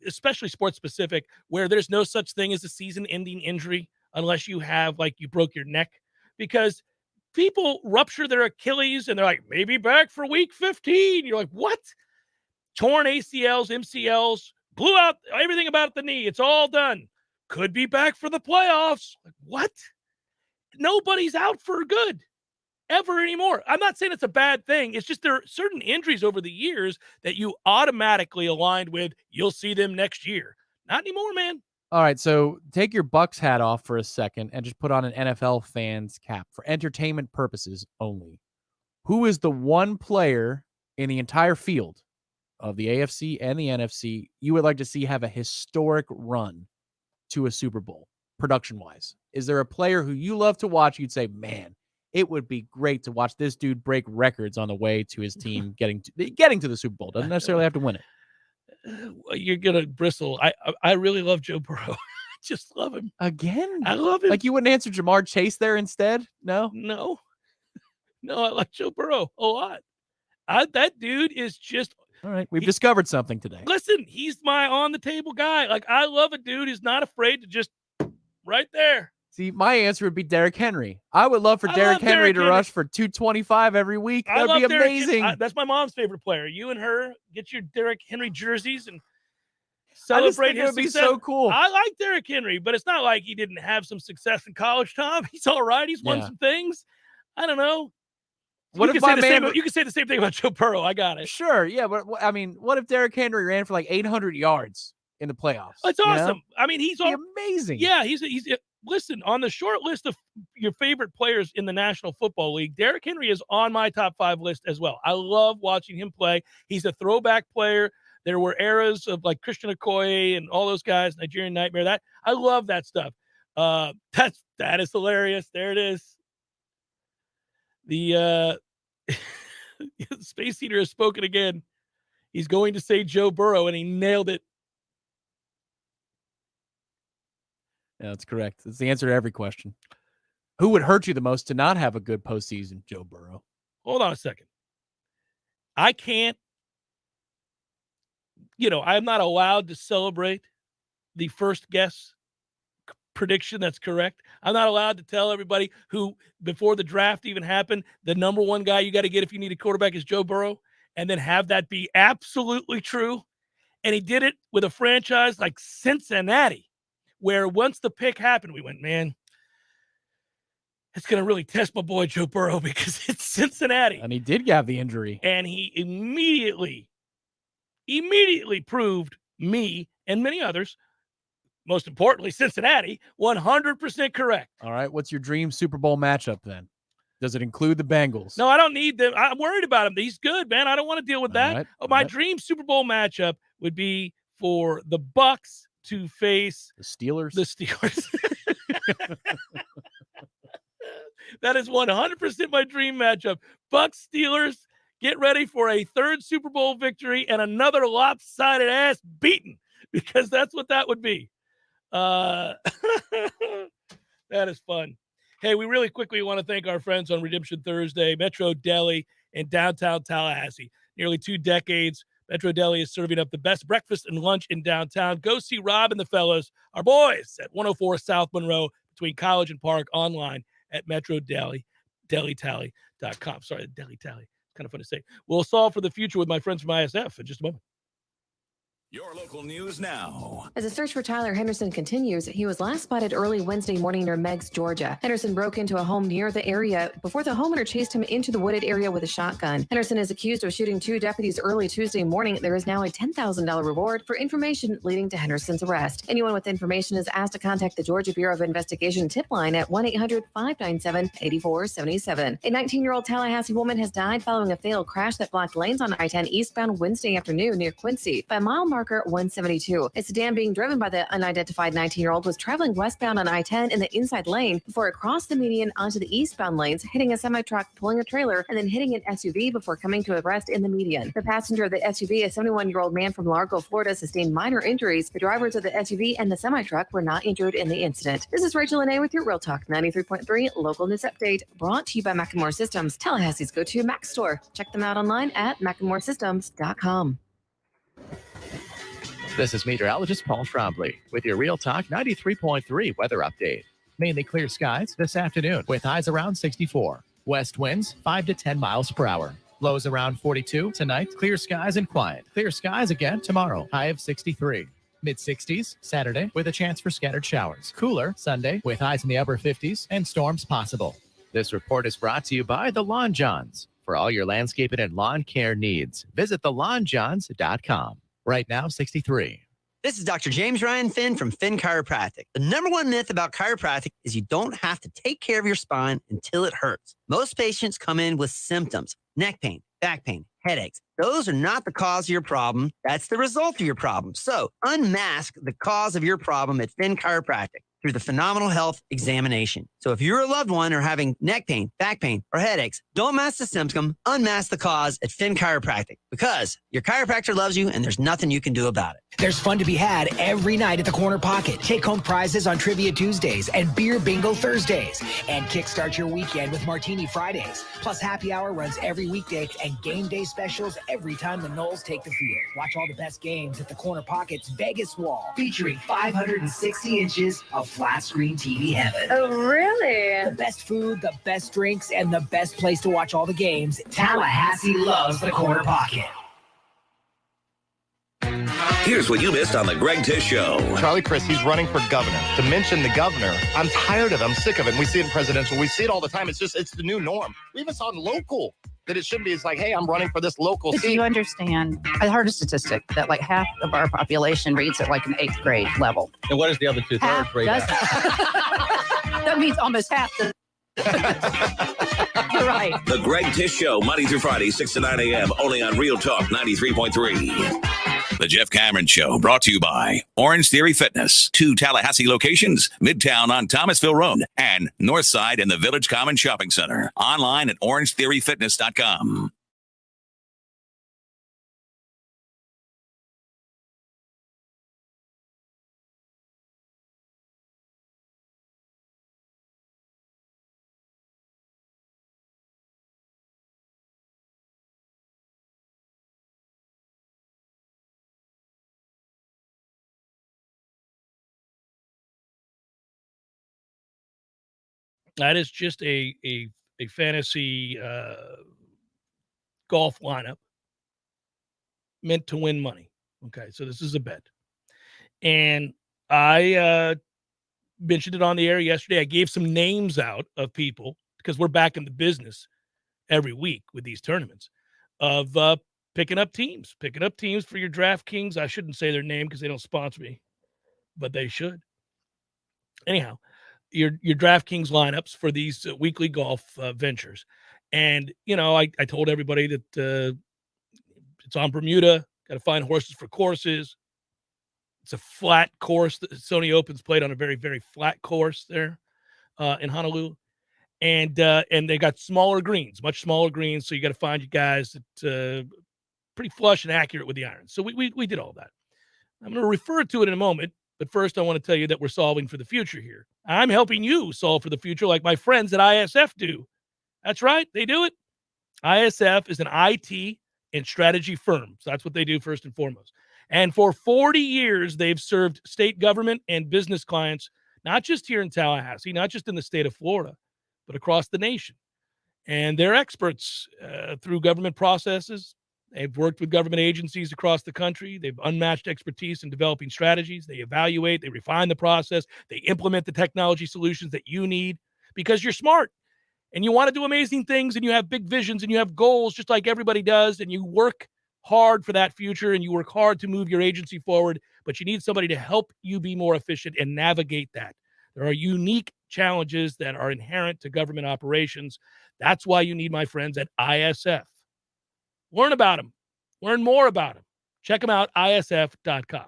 especially sports specific, where there's no such thing as a season-ending injury unless you have, you broke your neck? Because people rupture their Achilles and they're like, maybe back for week 15. You're like, what? torn ACLs, MCLs, blew out everything about the knee. It's all done. Could be back for the playoffs. Like, what? Nobody's out for good ever anymore. I'm not saying it's a bad thing. It's just there are certain injuries over the years that you automatically aligned with. You'll see them next year. Not anymore, man. All right, so take your Bucks hat off for a second and just put on an NFL fan's cap for entertainment purposes only. Who is the one player in the entire field of the AFC and the NFC you would like to see have a historic run to a Super Bowl, production-wise? Is there a player who you love to watch, you'd say, man, it would be great to watch this dude break records on the way to his team getting to the Super Bowl? Doesn't necessarily have to win it. You're gonna bristle. I really love Joe Burrow. Just love him. Again? I love him. Like, you wouldn't answer Jamar Chase there instead? No? No, I like Joe Burrow a lot. That dude is just... All right, we've discovered something today. Listen, he's my on-the-table guy. Like, I love a dude who's not afraid to just right there. See, my answer would be Derrick Henry. I would love for Derrick Henry to rush for 225 every week. That would be amazing. That's my mom's favorite player. You and her get your Derrick Henry jerseys and celebrate his success. It would be so cool. I like Derrick Henry, but it's not like he didn't have some success in college, Tom. He's all right. He's won some things. I don't know. What if my man? You can say the same thing about Joe Burrow. I got it. Sure, yeah, but I mean, what if Derrick Henry ran for like 800 yards in the playoffs? That's awesome. I mean, he's amazing. Yeah, he's listen, on the short list of your favorite players in the National Football League, Derrick Henry is on my top 5 list as well. I love watching him play. He's a throwback player. There were eras of like Christian Okoye and all those guys, Nigerian Nightmare. That I love that stuff. That is hilarious. There it is. The Space Eater has spoken again. He's going to say Joe Burrow, and he nailed it. Yeah, that's correct. That's the answer to every question. Who would hurt you the most to not have a good postseason? Joe Burrow. Hold on a second. I can't, I'm not allowed to celebrate the first guess prediction that's correct. I'm not allowed to tell everybody who, before the draft even happened, the number one guy you got to get if you need a quarterback is Joe Burrow, and then have that be absolutely true. And he did it with a franchise like Cincinnati, where once the pick happened, we went, man, it's going to really test my boy Joe Burrow because it's Cincinnati. And he did have the injury. And he immediately proved me and many others, most importantly, Cincinnati, 100% correct. All right. What's your dream Super Bowl matchup then? Does it include the Bengals? No, I don't need them. I'm worried about him. He's good, man. I don't want to deal with that. Right. My dream Super Bowl matchup would be for the Bucs to face the Steelers. That is 100% my dream matchup. Bucs Steelers, get ready for a third Super Bowl victory and another lopsided ass beating, because that's what that would be. That is fun. Hey, we really quickly want to thank our friends on Redemption Thursday, Metro Deli in downtown Tallahassee. Nearly 2 decades, Metro Deli is serving up the best breakfast and lunch in downtown. Go see Rob and the fellas, our boys, at 104 South Monroe between College and Park, online at metrodeli.com. Sorry, Deli Tally. It's kind of fun to say. We'll solve for the future with my friends from ISF in just a moment. Your local news now. As the search for Tyler Henderson continues, he was last spotted early Wednesday morning near Meigs, Georgia. Henderson broke into a home near the area before the homeowner chased him into the wooded area with a shotgun. Henderson is accused of shooting 2 deputies early Tuesday morning. There is now a $10,000 reward for information leading to Henderson's arrest. Anyone with information is asked to contact the Georgia Bureau of Investigation tip line at 1-800-597-8477. A 19-year-old Tallahassee woman has died following a fatal crash that blocked lanes on I-10 eastbound Wednesday afternoon near Quincy by mile marker 172. A sedan being driven by the unidentified 19-year-old was traveling westbound on I-10 in the inside lane before it crossed the median onto the eastbound lanes, hitting a semi-truck pulling a trailer and then hitting an SUV before coming to a rest in the median. The passenger of the SUV, a 71-year-old man from Largo, Florida, sustained minor injuries. The drivers of the SUV and the semi-truck were not injured in the incident. This is Rachel Lene with your Real Talk 93.3 local news update, brought to you by McKenzie Systems, Tallahassee's go-to Mac store. Check them out online at McKenzie.com. This is meteorologist Paul Trombley with your Real Talk 93.3 weather update. Mainly clear skies this afternoon with highs around 64. West winds 5 to 10 miles per hour. Lows around 42 tonight. Clear skies and quiet. Clear skies again tomorrow. High of 63. Mid-60s Saturday with a chance for scattered showers. Cooler Sunday with highs in the upper 50s and storms possible. This report is brought to you by the Lawn Johns. For all your landscaping and lawn care needs, visit thelawnjohns.com. Right now, 63. This is Dr. James Ryan Finn from Finn Chiropractic. The number one myth about chiropractic is you don't have to take care of your spine until it hurts. Most patients come in with symptoms, neck pain, back pain, headaches. Those are not the cause of your problem. That's the result of your problem. So unmask the cause of your problem at Finn Chiropractic through the Phenomenal Health Examination. So if you're a loved one or having neck pain, back pain, or headaches, don't mask the symptom, unmask the cause at Finn Chiropractic, because your chiropractor loves you and there's nothing you can do about it. There's fun to be had every night at the Corner Pocket. Take home prizes on Trivia Tuesdays and Beer Bingo Thursdays. And kickstart your weekend with Martini Fridays. Plus happy hour runs every weekday and game day specials every time the Noles take the field. Watch all the best games at the Corner Pocket's Vegas Wall, featuring 560 inches of flat screen TV heaven. Oh, really? The best food, the best drinks, and the best place to watch all the games. Tallahassee loves the Corner Pocket. Here's what you missed on the Greg Tish Show. Charlie Crist, he's running for governor. To mention the governor, I'm tired of it. I'm sick of it. And we see it in presidential. We see it all the time. It's the new norm. We even saw it in local that it should be. It's like, hey, I'm running for this local seat. Do you understand? I heard a statistic that like half of our population reads at like an 8th grade level. And what is the other 2/3 rate? That means almost half the. You're right. The Greg Tish Show, Monday through Friday, 6 to 9 a.m., only on Real Talk 93.3. The Jeff Cameron Show, brought to you by Orange Theory Fitness. 2 Tallahassee locations, Midtown on Thomasville Road and Northside in the Village Common Shopping Center. Online at orangetheoryfitness.com. That is just a fantasy golf lineup meant to win money. Okay, so this is a bet. And I mentioned it on the air yesterday. I gave some names out of people, because we're back in the business every week with these tournaments, of picking up teams for your DraftKings. I shouldn't say their name because they don't sponsor me, but they should. Anyhow, your DraftKings lineups for these weekly golf ventures. And, you know, I told everybody that it's on Bermuda, got to find horses for courses. It's a flat course. The Sony Open's played on a very, very flat course there in Honolulu. And they got smaller greens, much smaller greens. So you got to find you guys that pretty flush and accurate with the irons. So we did all that. I'm going to refer to it in a moment. But first, I want to tell you that we're solving for the future here. I'm helping you solve for the future like my friends at ISF do. That's right. They do it. ISF is an IT and strategy firm. So that's what they do first and foremost. And for 40 years, they've served state government and business clients, not just here in Tallahassee, not just in the state of Florida, but across the nation. And they're experts through government processes. They've worked with government agencies across the country. They've unmatched expertise in developing strategies. They evaluate, they refine the process. They implement the technology solutions that you need, because you're smart and you want to do amazing things and you have big visions and you have goals just like everybody does, and you work hard for that future and you work hard to move your agency forward, but you need somebody to help you be more efficient and navigate that. There are unique challenges that are inherent to government operations. That's why you need my friends at ISF. Learn about them. Learn more about them. Check them out, isf.com.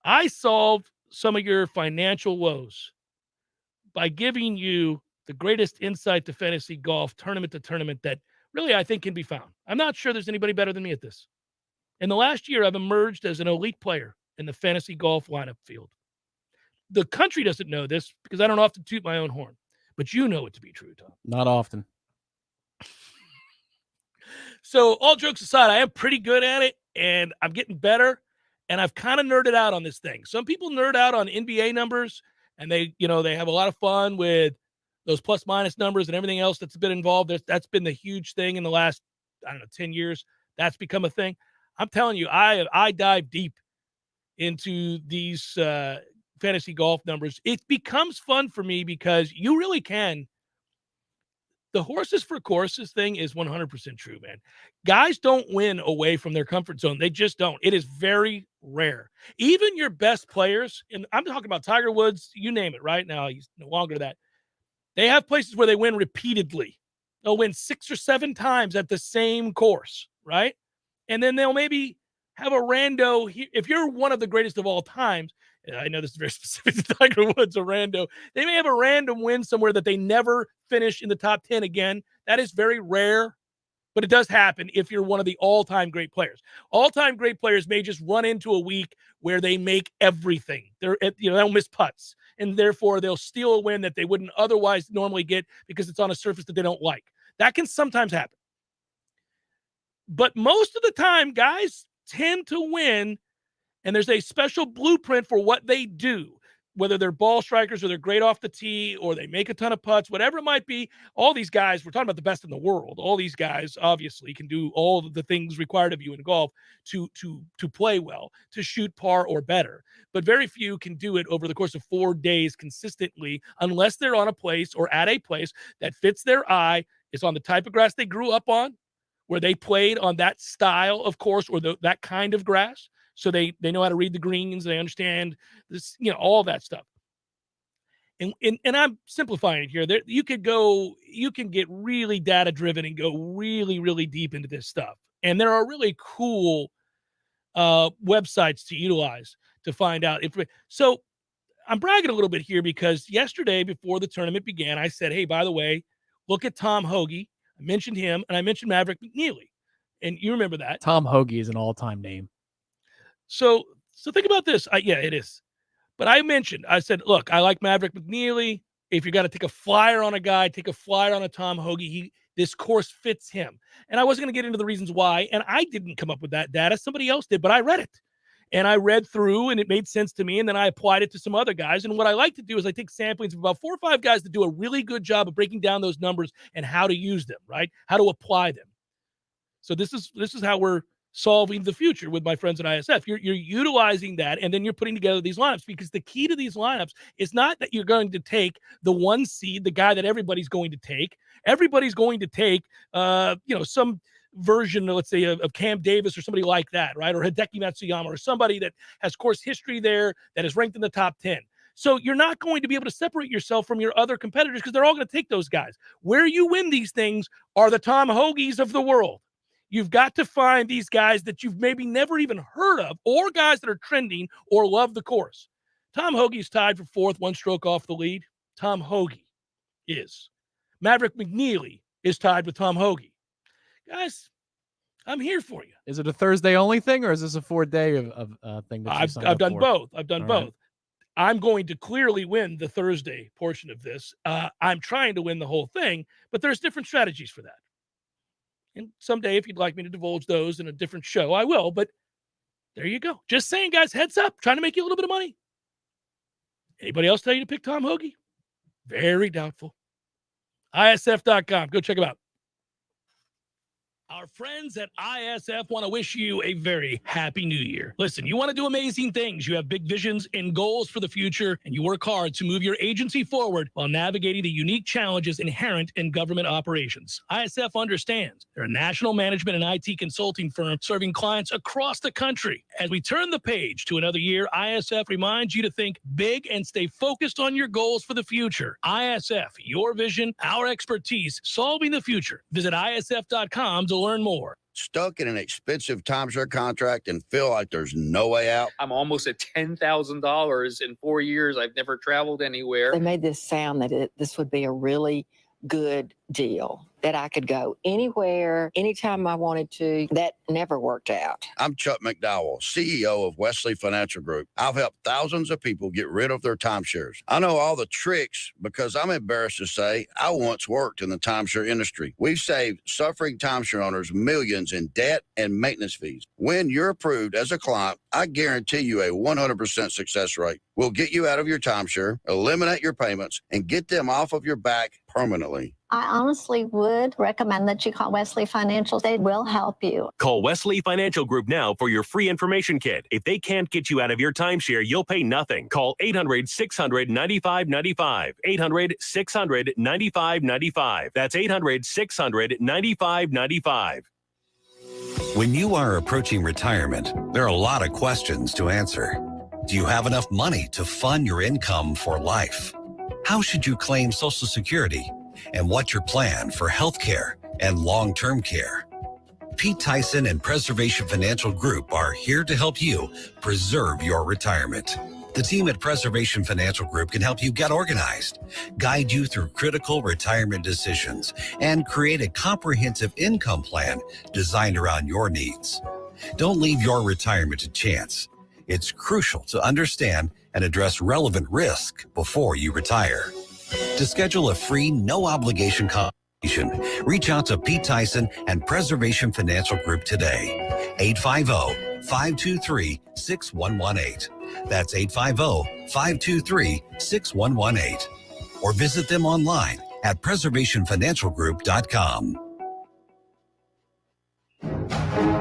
I solve some of your financial woes by giving you the greatest insight to fantasy golf, tournament to tournament, that really I think can be found. I'm not sure there's anybody better than me at this. In the last year, I've emerged as an elite player in the fantasy golf lineup field. The country doesn't know this because I don't often toot my own horn, but you know it to be true, Tom. Not often. So all jokes aside, I am pretty good at it, and I'm getting better, and I've kind of nerded out on this thing. Some people nerd out on NBA numbers, and they have a lot of fun with those plus-minus numbers and everything else that's been involved. That's been the huge thing in the last I don't know, 10 years, that's become a thing. I'm telling you, I dive deep into these fantasy golf numbers. It becomes fun for me because you really can. The horses for courses thing is 100% true, man. Guys don't win away from their comfort zone. They just don't. It is very rare. Even your best players, and I'm talking about Tiger Woods, you name it right now. He's no longer that. They have places where they win repeatedly. They'll win 6 or 7 times at the same course, right? And then they'll maybe have a rando. If you're one of the greatest of all times, I know this is very specific to Tiger Woods, a rando. They may have a random win somewhere that they never finish in the top 10 again. That is very rare, but it does happen if you're one of the all-time great players. All-time great players may just run into a week where they make everything. They'll miss putts, and therefore they'll steal a win that they wouldn't otherwise normally get because it's on a surface that they don't like. That can sometimes happen. But most of the time, guys tend to win, and there's a special blueprint for what they do, whether they're ball strikers or they're great off the tee or they make a ton of putts, whatever it might be. All these guys, we're talking about the best in the world. All these guys obviously can do all of the things required of you in golf to play well, to shoot par or better. But very few can do it over the course of 4 days consistently unless they're on a place or at a place that fits their eye, is on the type of grass they grew up on, where they played on that style of course or that kind of grass. So they know how to read the greens. They understand this, all that stuff. And I'm simplifying it here. You can get really data driven and go really, really deep into this stuff. And there are really cool websites to utilize to find out. So I'm bragging a little bit here because yesterday before the tournament began, I said, hey, by the way, look at Tom Hoge. I mentioned him, and I mentioned Maverick McNeely. And you remember that. Tom Hoge is an all-time name. So think about this. Yeah, it is. But I said, look, I like Maverick McNeely. If you got to take a flyer on a guy, take a flyer on a Tom Hoge. This course fits him. And I wasn't going to get into the reasons why. And I didn't come up with that data. Somebody else did, but I read it. And I read through, and it made sense to me. And then I applied it to some other guys. And what I like to do is I take samplings of about 4 or 5 guys that do a really good job of breaking down those numbers and how to use them, right? How to apply them. So this is how we're solving the future with my friends at ISF. You're utilizing that, and then you're putting together these lineups, because the key to these lineups is not that you're going to take the 1 seed, the guy that everybody's going to take. Everybody's going to take, some version, let's say, of Cam Davis or somebody like that, right? Or Hideki Matsuyama or somebody that has course history there that is ranked in the top 10. So you're not going to be able to separate yourself from your other competitors because they're all going to take those guys. Where you win these things are the Tom Hoges of the world. You've got to find these guys that you've maybe never even heard of, or guys that are trending or love the course. Tom Hoge's tied for 4th, 1 stroke off the lead. Tom Hoge is. Maverick McNeely is tied with Tom Hoge. Guys, I'm here for you. Is it a Thursday only thing, or is this a 4-day of thing that I've done both. I've done both. Right. I'm going to clearly win the Thursday portion of this. I'm trying to win the whole thing, but there's different strategies for that. And someday, if you'd like me to divulge those in a different show, I will. But there you go. Just saying, guys, heads up. Trying to make you a little bit of money. Anybody else tell you to pick Tom Hoge? Very doubtful. ISF.com. Go check them out. Our friends at ISF want to wish you a very happy new year. Listen, you want to do amazing things. You have big visions and goals for the future, and you work hard to move your agency forward while navigating the unique challenges inherent in government operations. ISF understands. They're a national management and IT consulting firm serving clients across the country. As we turn the page to another year, ISF reminds you to think big and stay focused on your goals for the future. ISF, your vision, our expertise, solving the future. Visit ISF.com to learn more. Stuck in an expensive timeshare contract and feel like there's no way out? I'm almost at $10,000 in 4 years. I've never traveled anywhere. They made this sound that this would be a really good deal, that I could go anywhere, anytime I wanted to. That never worked out. I'm Chuck McDowell, CEO of Wesley Financial Group. I've helped thousands of people get rid of their timeshares. I know all the tricks because I'm embarrassed to say I once worked in the timeshare industry. We've saved suffering timeshare owners millions in debt and maintenance fees. When you're approved as a client, I guarantee you a 100% success rate. We'll get you out of your timeshare, eliminate your payments, and get them off of your back permanently. I honestly would recommend that you call Wesley Financial. They will help you. Call Wesley Financial Group now for your free information kit. If they can't get you out of your timeshare, you'll pay nothing. Call 800-600-9595. 800-600-9595. That's 800-600-9595. When you are approaching retirement, there are a lot of questions to answer. Do you have enough money to fund your income for life? How should you claim Social Security? And what's your plan for health care and long-term care? Pete Tyson and Preservation Financial Group are here to help you preserve your retirement. The team at Preservation Financial Group can help you get organized, guide you through critical retirement decisions, and create a comprehensive income plan designed around your needs. Don't leave your retirement to chance. It's crucial to understand and address relevant risk before you retire. To schedule a free, no-obligation consultation, reach out to Pete Tyson and Preservation Financial Group today. 850-523-6118. That's 850-523-6118. Or visit them online at preservationfinancialgroup.com.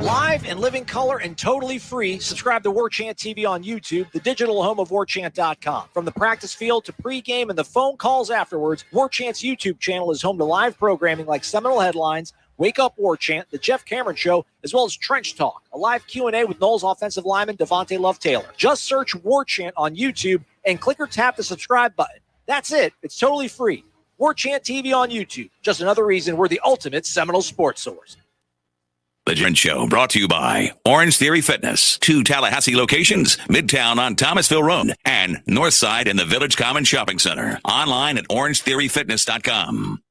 Live and living color and totally free. Subscribe to Warchant TV on YouTube, the digital home of Warchant.com. From the practice field to pregame and the phone calls afterwards, Warchant's YouTube channel is home to live programming like Seminole Headlines, Wake Up Warchant, The Jeff Cameron Show, as well as Trench Talk, a live Q&A with Noles offensive lineman Devontae Love-Taylor. Just search Warchant on YouTube and click or tap the subscribe button. That's it. It's totally free. Warchant TV on YouTube. Just another reason we're the ultimate Seminole sports source. The Jen Show brought to you by Orange Theory Fitness. 2 Tallahassee locations, Midtown on Thomasville Road and Northside in the Village Common Shopping Center. Online at orangetheoryfitness.com.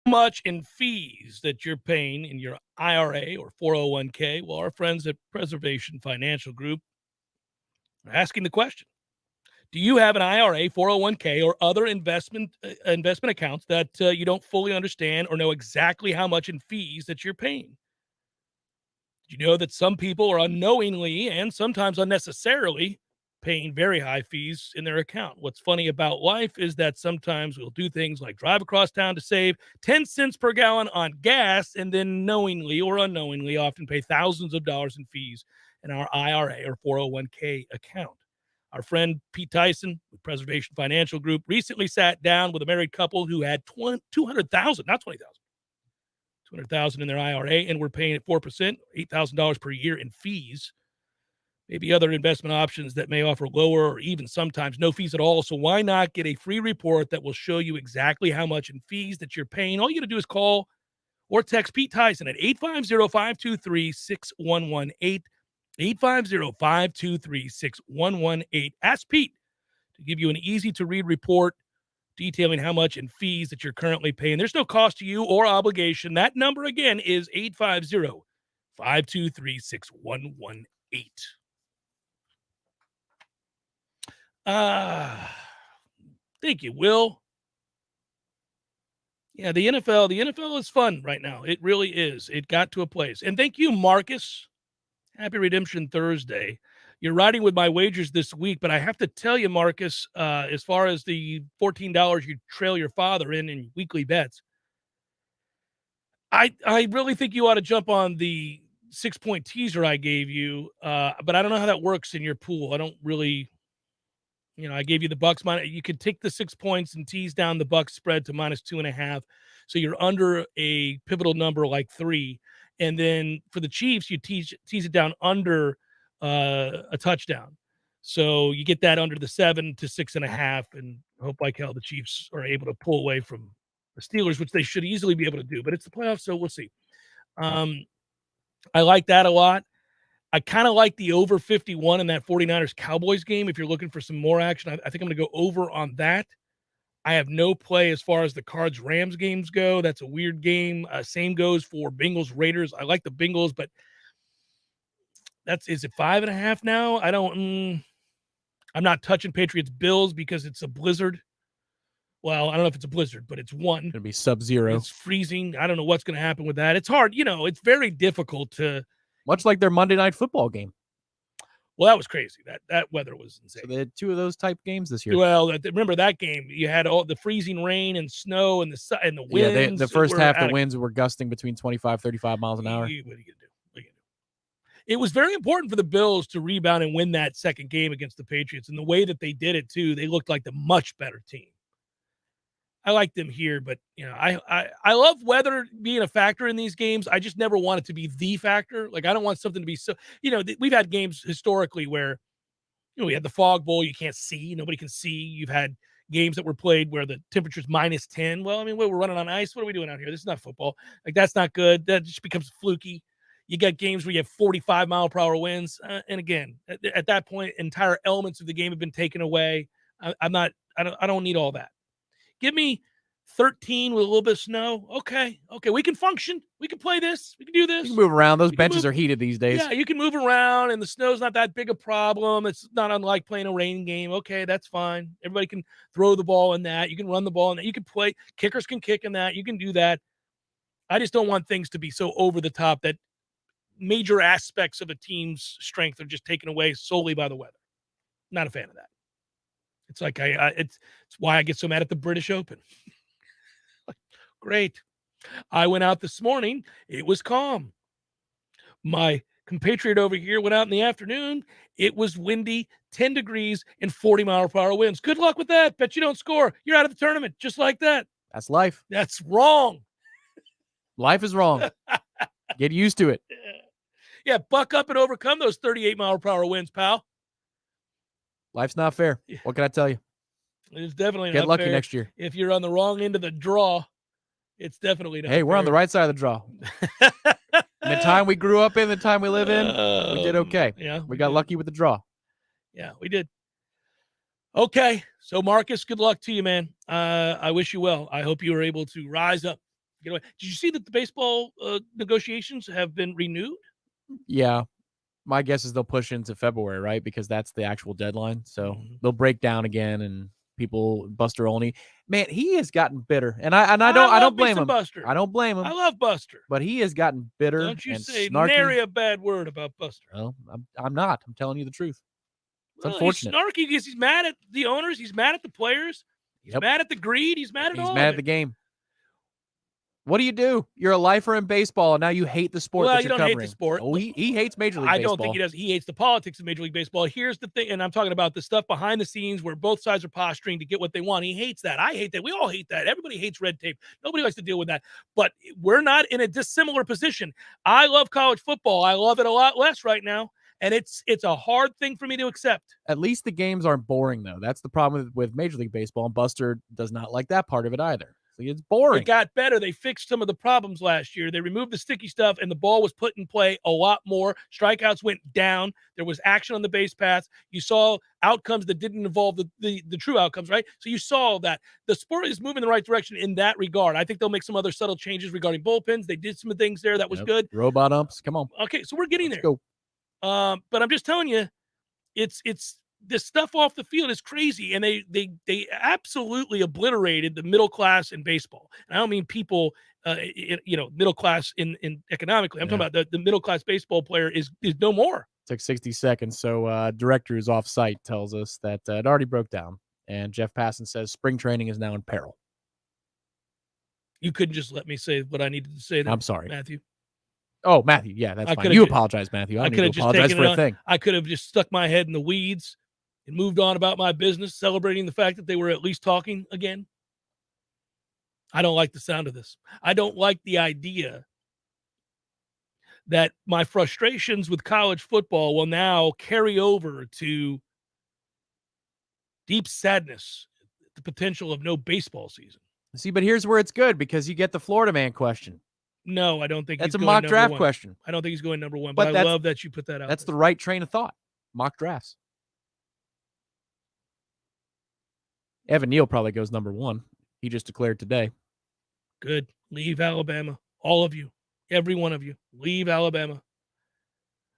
Much in fees that you're paying in your IRA or 401k? Well, our friends at Preservation Financial Group are asking the question. Do you have an IRA, 401k, or other investment accounts that you don't fully understand or know exactly how much in fees that you're paying? Did you know that some people are unknowingly and sometimes unnecessarily paying very high fees in their account? What's funny about life is that sometimes we'll do things like drive across town to save 10 cents per gallon on gas and then knowingly or unknowingly often pay thousands of dollars in fees in our IRA or 401k account. Our friend Pete Tyson with Preservation Financial Group recently sat down with a married couple who had $200,000, not $20,000, $200,000 in their IRA, and we're paying at 4%, $8,000 per year in fees. Maybe other investment options that may offer lower or even sometimes no fees at all. So why not get a free report that will show you exactly how much in fees that you're paying? All you got to do is call or text Pete Tyson at 850-523-6118. 850-523-6118. Ask Pete to give you an easy-to-read report detailing how much in fees that you're currently paying. There's no cost to you or obligation. That number, again, is 850-523-6118. Thank you, Will. Yeah, the NFL is fun right now. It really is. It got to a place. And thank you, Marcus. Happy Redemption Thursday. You're riding with my wagers this week, but I have to tell you, Marcus, as far as the $14 you trail your father in weekly bets, I really think you ought to jump on the 6-point teaser I gave you, but I don't know how that works in your pool. I don't really, I gave you the Bucks minus. You could take the 6 points and tease down the Bucks spread to -2.5, so you're under a pivotal number like 3. And then for the Chiefs, you tease it down under a touchdown. So you get that under the 7 to 6.5 and hope like hell the Chiefs are able to pull away from the Steelers, which they should easily be able to do. But it's the playoffs, so we'll see. I like that a lot. I kind of like the over 51 in that 49ers Cowboys game. If you're looking for some more action, I think I'm going to go over on that. I have no play as far as the Cards Rams games go. That's a weird game. Same goes for Bengals Raiders. I like the Bengals, but is it 5.5 now? I'm not touching Patriots Bills because it's a blizzard. Well, I don't know if it's a blizzard, but it's one. It's going to be sub-zero. It's freezing. I don't know what's going to happen with that. It's hard. It's very difficult to. Much like their Monday Night Football game. Well, that was crazy. That weather was insane. So they had 2 of those type games this year. Well, remember that game? You had all the freezing rain and snow and the winds. Yeah, the first half, the winds were gusting between 25, 35 miles an hour. What are you going to do? It was very important for the Bills to rebound and win that second game against the Patriots. And the way that they did it, too, they looked like the much better team. I like them here, but I love weather being a factor in these games. I just never want it to be the factor. Like, I don't want something to be so. We've had games historically where, we had the fog bowl. You can't see. Nobody can see. You've had games that were played where the temperature's -10. Well, we're running on ice. What are we doing out here? This is not football. Like, that's not good. That just becomes fluky. You got games where you have 45-mile-per-hour winds, and again, at that point, entire elements of the game have been taken away. I don't need all that. Give me 13 with a little bit of snow. Okay, we can function. We can play this. We can do this. You can move around. Those benches are heated these days. Yeah, you can move around, and the snow's not that big a problem. It's not unlike playing a rain game. Okay, that's fine. Everybody can throw the ball in that. You can run the ball in that. You can play. Kickers can kick in that. You can do that. I just don't want things to be so over the top that major aspects of a team's strength are just taken away solely by the weather. Not a fan of that. It's like it's why I get so mad at the British Open. Great. I went out this morning. It was calm. My compatriot over here went out in the afternoon. It was windy, 10 degrees, and 40-mile-per-hour winds. Good luck with that. Bet you don't score. You're out of the tournament just like that. That's life. That's wrong. Life is wrong. Get used to it. Yeah, buck up and overcome those 38-mile-per-hour winds, pal. Life's not fair. What can I tell you? It's definitely not Get lucky fair. next year. If you're on the wrong end of the draw, it's definitely not Hey, we're on the right side of the draw. The time we grew up in, the time we live in, we did okay. Yeah. We got lucky with the draw. Yeah, we did. Okay. So, Marcus, good luck to you, man. I wish you well. I hope you were able to rise up. Get away. Did you see that the baseball negotiations have been renewed? Yeah. My guess is they'll push into February, right? Because that's the actual deadline. So they'll break down again, and people, Buster Olney, man, he has gotten bitter, and I don't blame him. Buster. I don't blame him. I love Buster, but he has gotten bitter. Don't you and say snarky. nary a bad word about Buster. Well, I'm not. I'm telling you the truth. It's Well, unfortunate. He's snarky because he's mad at the owners. He's mad at the players. He's mad at the greed. He's mad at all. He's mad at the game. What do? You're a lifer in baseball, and now you hate the sport Well, that you you're don't covering. hate the sport. Oh, he hates Major League I Baseball. don't think he does. He hates the politics of Major League Baseball. Here's the thing, and I'm talking about the stuff behind the scenes where both sides are posturing to get what they want. He hates that. I hate that. We all hate that. Everybody hates red tape. Nobody likes to deal with that. But we're not in a dissimilar position. I love college football. I love it a lot less right now, and it's a hard thing for me to accept. At least the games aren't boring, though. That's the problem with Major League Baseball, and Buster does not like that part of it either. So it's boring. It got better. They fixed some of the problems last year. They removed the sticky stuff, and the ball was put in play a lot more. Strikeouts went down. There was action on the base paths. You saw outcomes that didn't involve the true outcomes, right? So you saw that the sport is moving in the right direction in that regard. I think they'll make some other subtle changes regarding bullpens. They did some things there that was good. Robot umps. Come on. Okay, so we're getting there. Go. But I'm just telling you, it's this stuff off the field is crazy, and they absolutely obliterated the middle class in baseball. And I don't mean people, middle class in economically. I'm talking about the middle class baseball player is no more. Took 60 seconds. So director who's off site tells us that it already broke down, and Jeff Passan says spring training is now in peril. You couldn't just let me say what I needed to say. I'm sorry, Matthew. Oh, Matthew. Yeah, that's fine. You apologize, Matthew. I don't need to apologize for a thing. I could have just stuck my head in the weeds and moved on about my business, celebrating the fact that they were at least talking again. I don't like the sound of this. I don't like the idea that my frustrations with college football will now carry over to deep sadness, the potential of no baseball season. See, but here's where it's good, because you get the Florida man question. No, I don't think That's he's a going mock number draft one. question. I don't think he's going number one, But but I love that you put that out. That's the right train of thought. Mock drafts. Evan Neal probably goes number one. He just declared today. Good. Leave Alabama. All of you. Every one of you. Leave Alabama.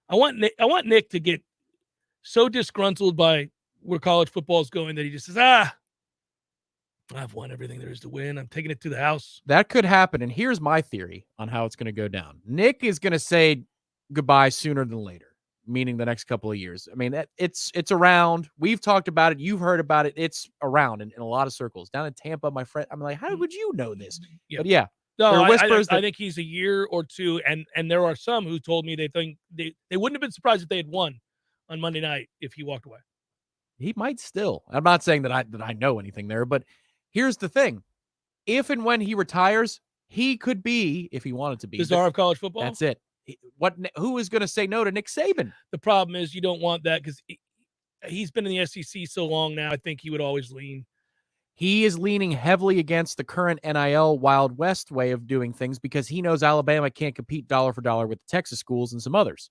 I want Nick to get so disgruntled by where college football is going that he just says, I've won everything there is to win. I'm taking it to the house. That could happen. And here's my theory on how it's going to go down. Nick is going to say goodbye sooner than later, meaning the next couple of years. I mean, it's around. We've talked about it. You've heard about it. It's around in a lot of circles. Down in Tampa, my friend, I'm like, how would you know this? Yeah. But yeah, no, there are whispers I think he's a year or two, and there are some who told me they think they wouldn't have been surprised if they had won on Monday night if he walked away. He might still. I'm not saying that I know anything there, but here's the thing. If and when he retires, he could be, if he wanted to be, the czar of college football. That's it. Who is going to say no to Nick Saban? The problem is you don't want that because he's been in the SEC so long now. I think he would always lean. He is leaning heavily against the current NIL Wild West way of doing things because he knows Alabama can't compete dollar for dollar with the Texas schools and some others.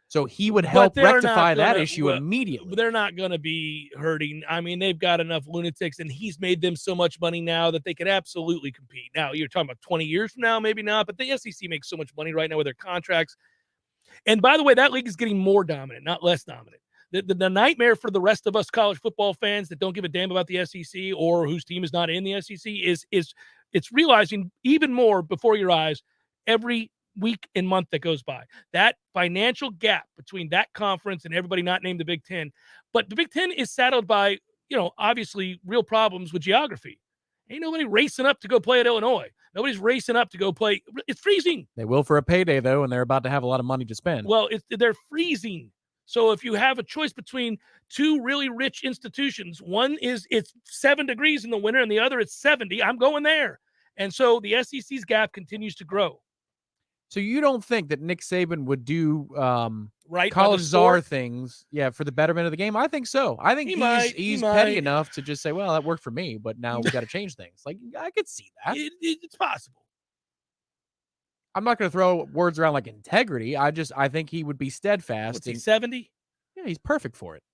So he would help rectify that issue immediately. They're not going to be hurting. I mean, they've got enough lunatics, and he's made them so much money now that they could absolutely compete. Now, you're talking about 20 years from now, maybe not, but the SEC makes so much money right now with their contracts. And by the way, that league is getting more dominant, not less dominant. The nightmare for the rest of us college football fans that don't give a damn about the SEC or whose team is not in the SEC is it's realizing even more before your eyes every week and month that goes by. That financial gap between that conference and everybody not named the Big Ten. But the Big Ten is saddled by, obviously real problems with geography. Ain't nobody racing up to go play at Illinois. Nobody's racing up to go play. It's freezing. They will for a payday, though, and they're about to have a lot of money to spend. Well, they're freezing. So if you have a choice between two really rich institutions, one is it's 7 degrees in the winter and the other it's 70, I'm going there. And so the SEC's gap continues to grow. So you don't think that Nick Saban would do right college czar things, for the betterment of the game? I think so. I think he's petty enough to just say, well, that worked for me, but now we got to change things. Like, I could see that. It's possible. I'm not going to throw words around like integrity. I think he would be steadfast. What's he, 70? Yeah, he's perfect for it.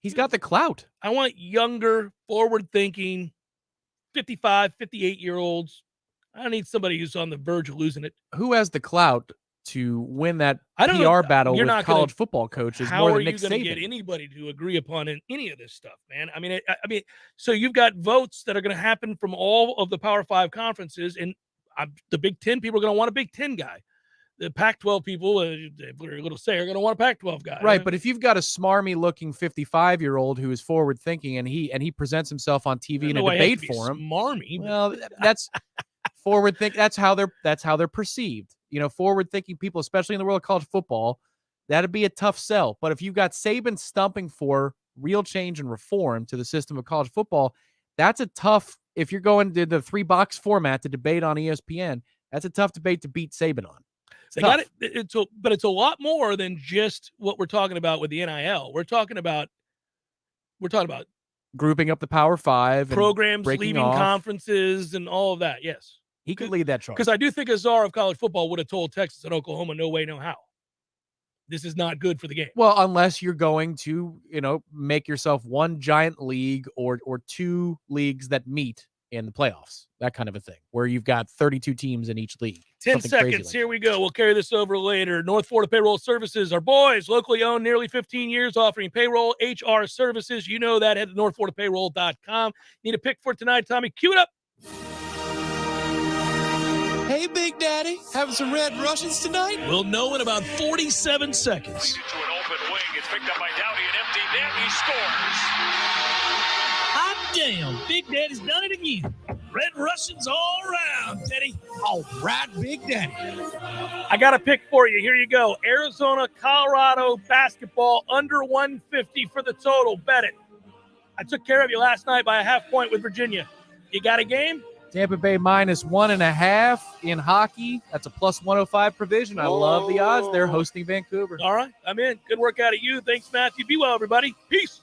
He's got the clout. I want younger, forward-thinking, 55, 58-year-olds. I don't need somebody who's on the verge of losing it. Who has the clout to win that PR battle with college football coaches more than Nick Saban? How are you going to get anybody to agree upon any of this stuff, man? I mean, so you've got votes that are going to happen from all of the Power 5 conferences, and the Big Ten people are going to want a Big Ten guy. The Pac-12 people, very little say, are going to want a Pac-12 guy. Right, but if you've got a smarmy-looking 55-year-old who is forward-thinking and he presents himself on TV in a debate forum, smarmy. Well, that's forward-thinking. That's how they're perceived. Forward-thinking people, especially in the world of college football, that'd be a tough sell. But if you've got Saban stumping for real change and reform to the system of college football, that's a tough. If you're going to the 3-box format to debate on ESPN, that's a tough debate to beat Saban on. They got it. But it's a lot more than just what we're talking about with the NIL. We're talking about grouping up the Power 5, programs, leaving conferences, and all of that. Yes, he could lead that charge. Because I do think a czar of college football would have told Texas and Oklahoma, no way, no how. This is not good for the game. Well, unless you're going to, make yourself one giant league or 2 leagues that meet in the playoffs, that kind of a thing, where you've got 32 teams in each league. 10 seconds. Here we go. We'll carry this over later. North Florida Payroll Services, our boys, locally owned, nearly 15 years, offering payroll, HR services. You know that. Head to northfloridapayroll.com. Need a pick for tonight, Tommy? Cue it up. Hey, Big Daddy, having some Red Russians tonight? We'll know in about 47 seconds. To an open wing. It's picked up by Dowdy, an empty net. He scores. Hot damn, Big Daddy's done it again. Red Russians all around, Teddy. All right, Big Daddy. I got a pick for you. Here you go. Arizona, Colorado basketball under 150 for the total. Bet it. I took care of you last night by a half point with Virginia. You got a game? Tampa Bay -1.5 in hockey. That's a +105 provision. I love the odds. They're hosting Vancouver. All right, I'm in. Good work out of you. Thanks, Matthew. Be well, everybody. Peace.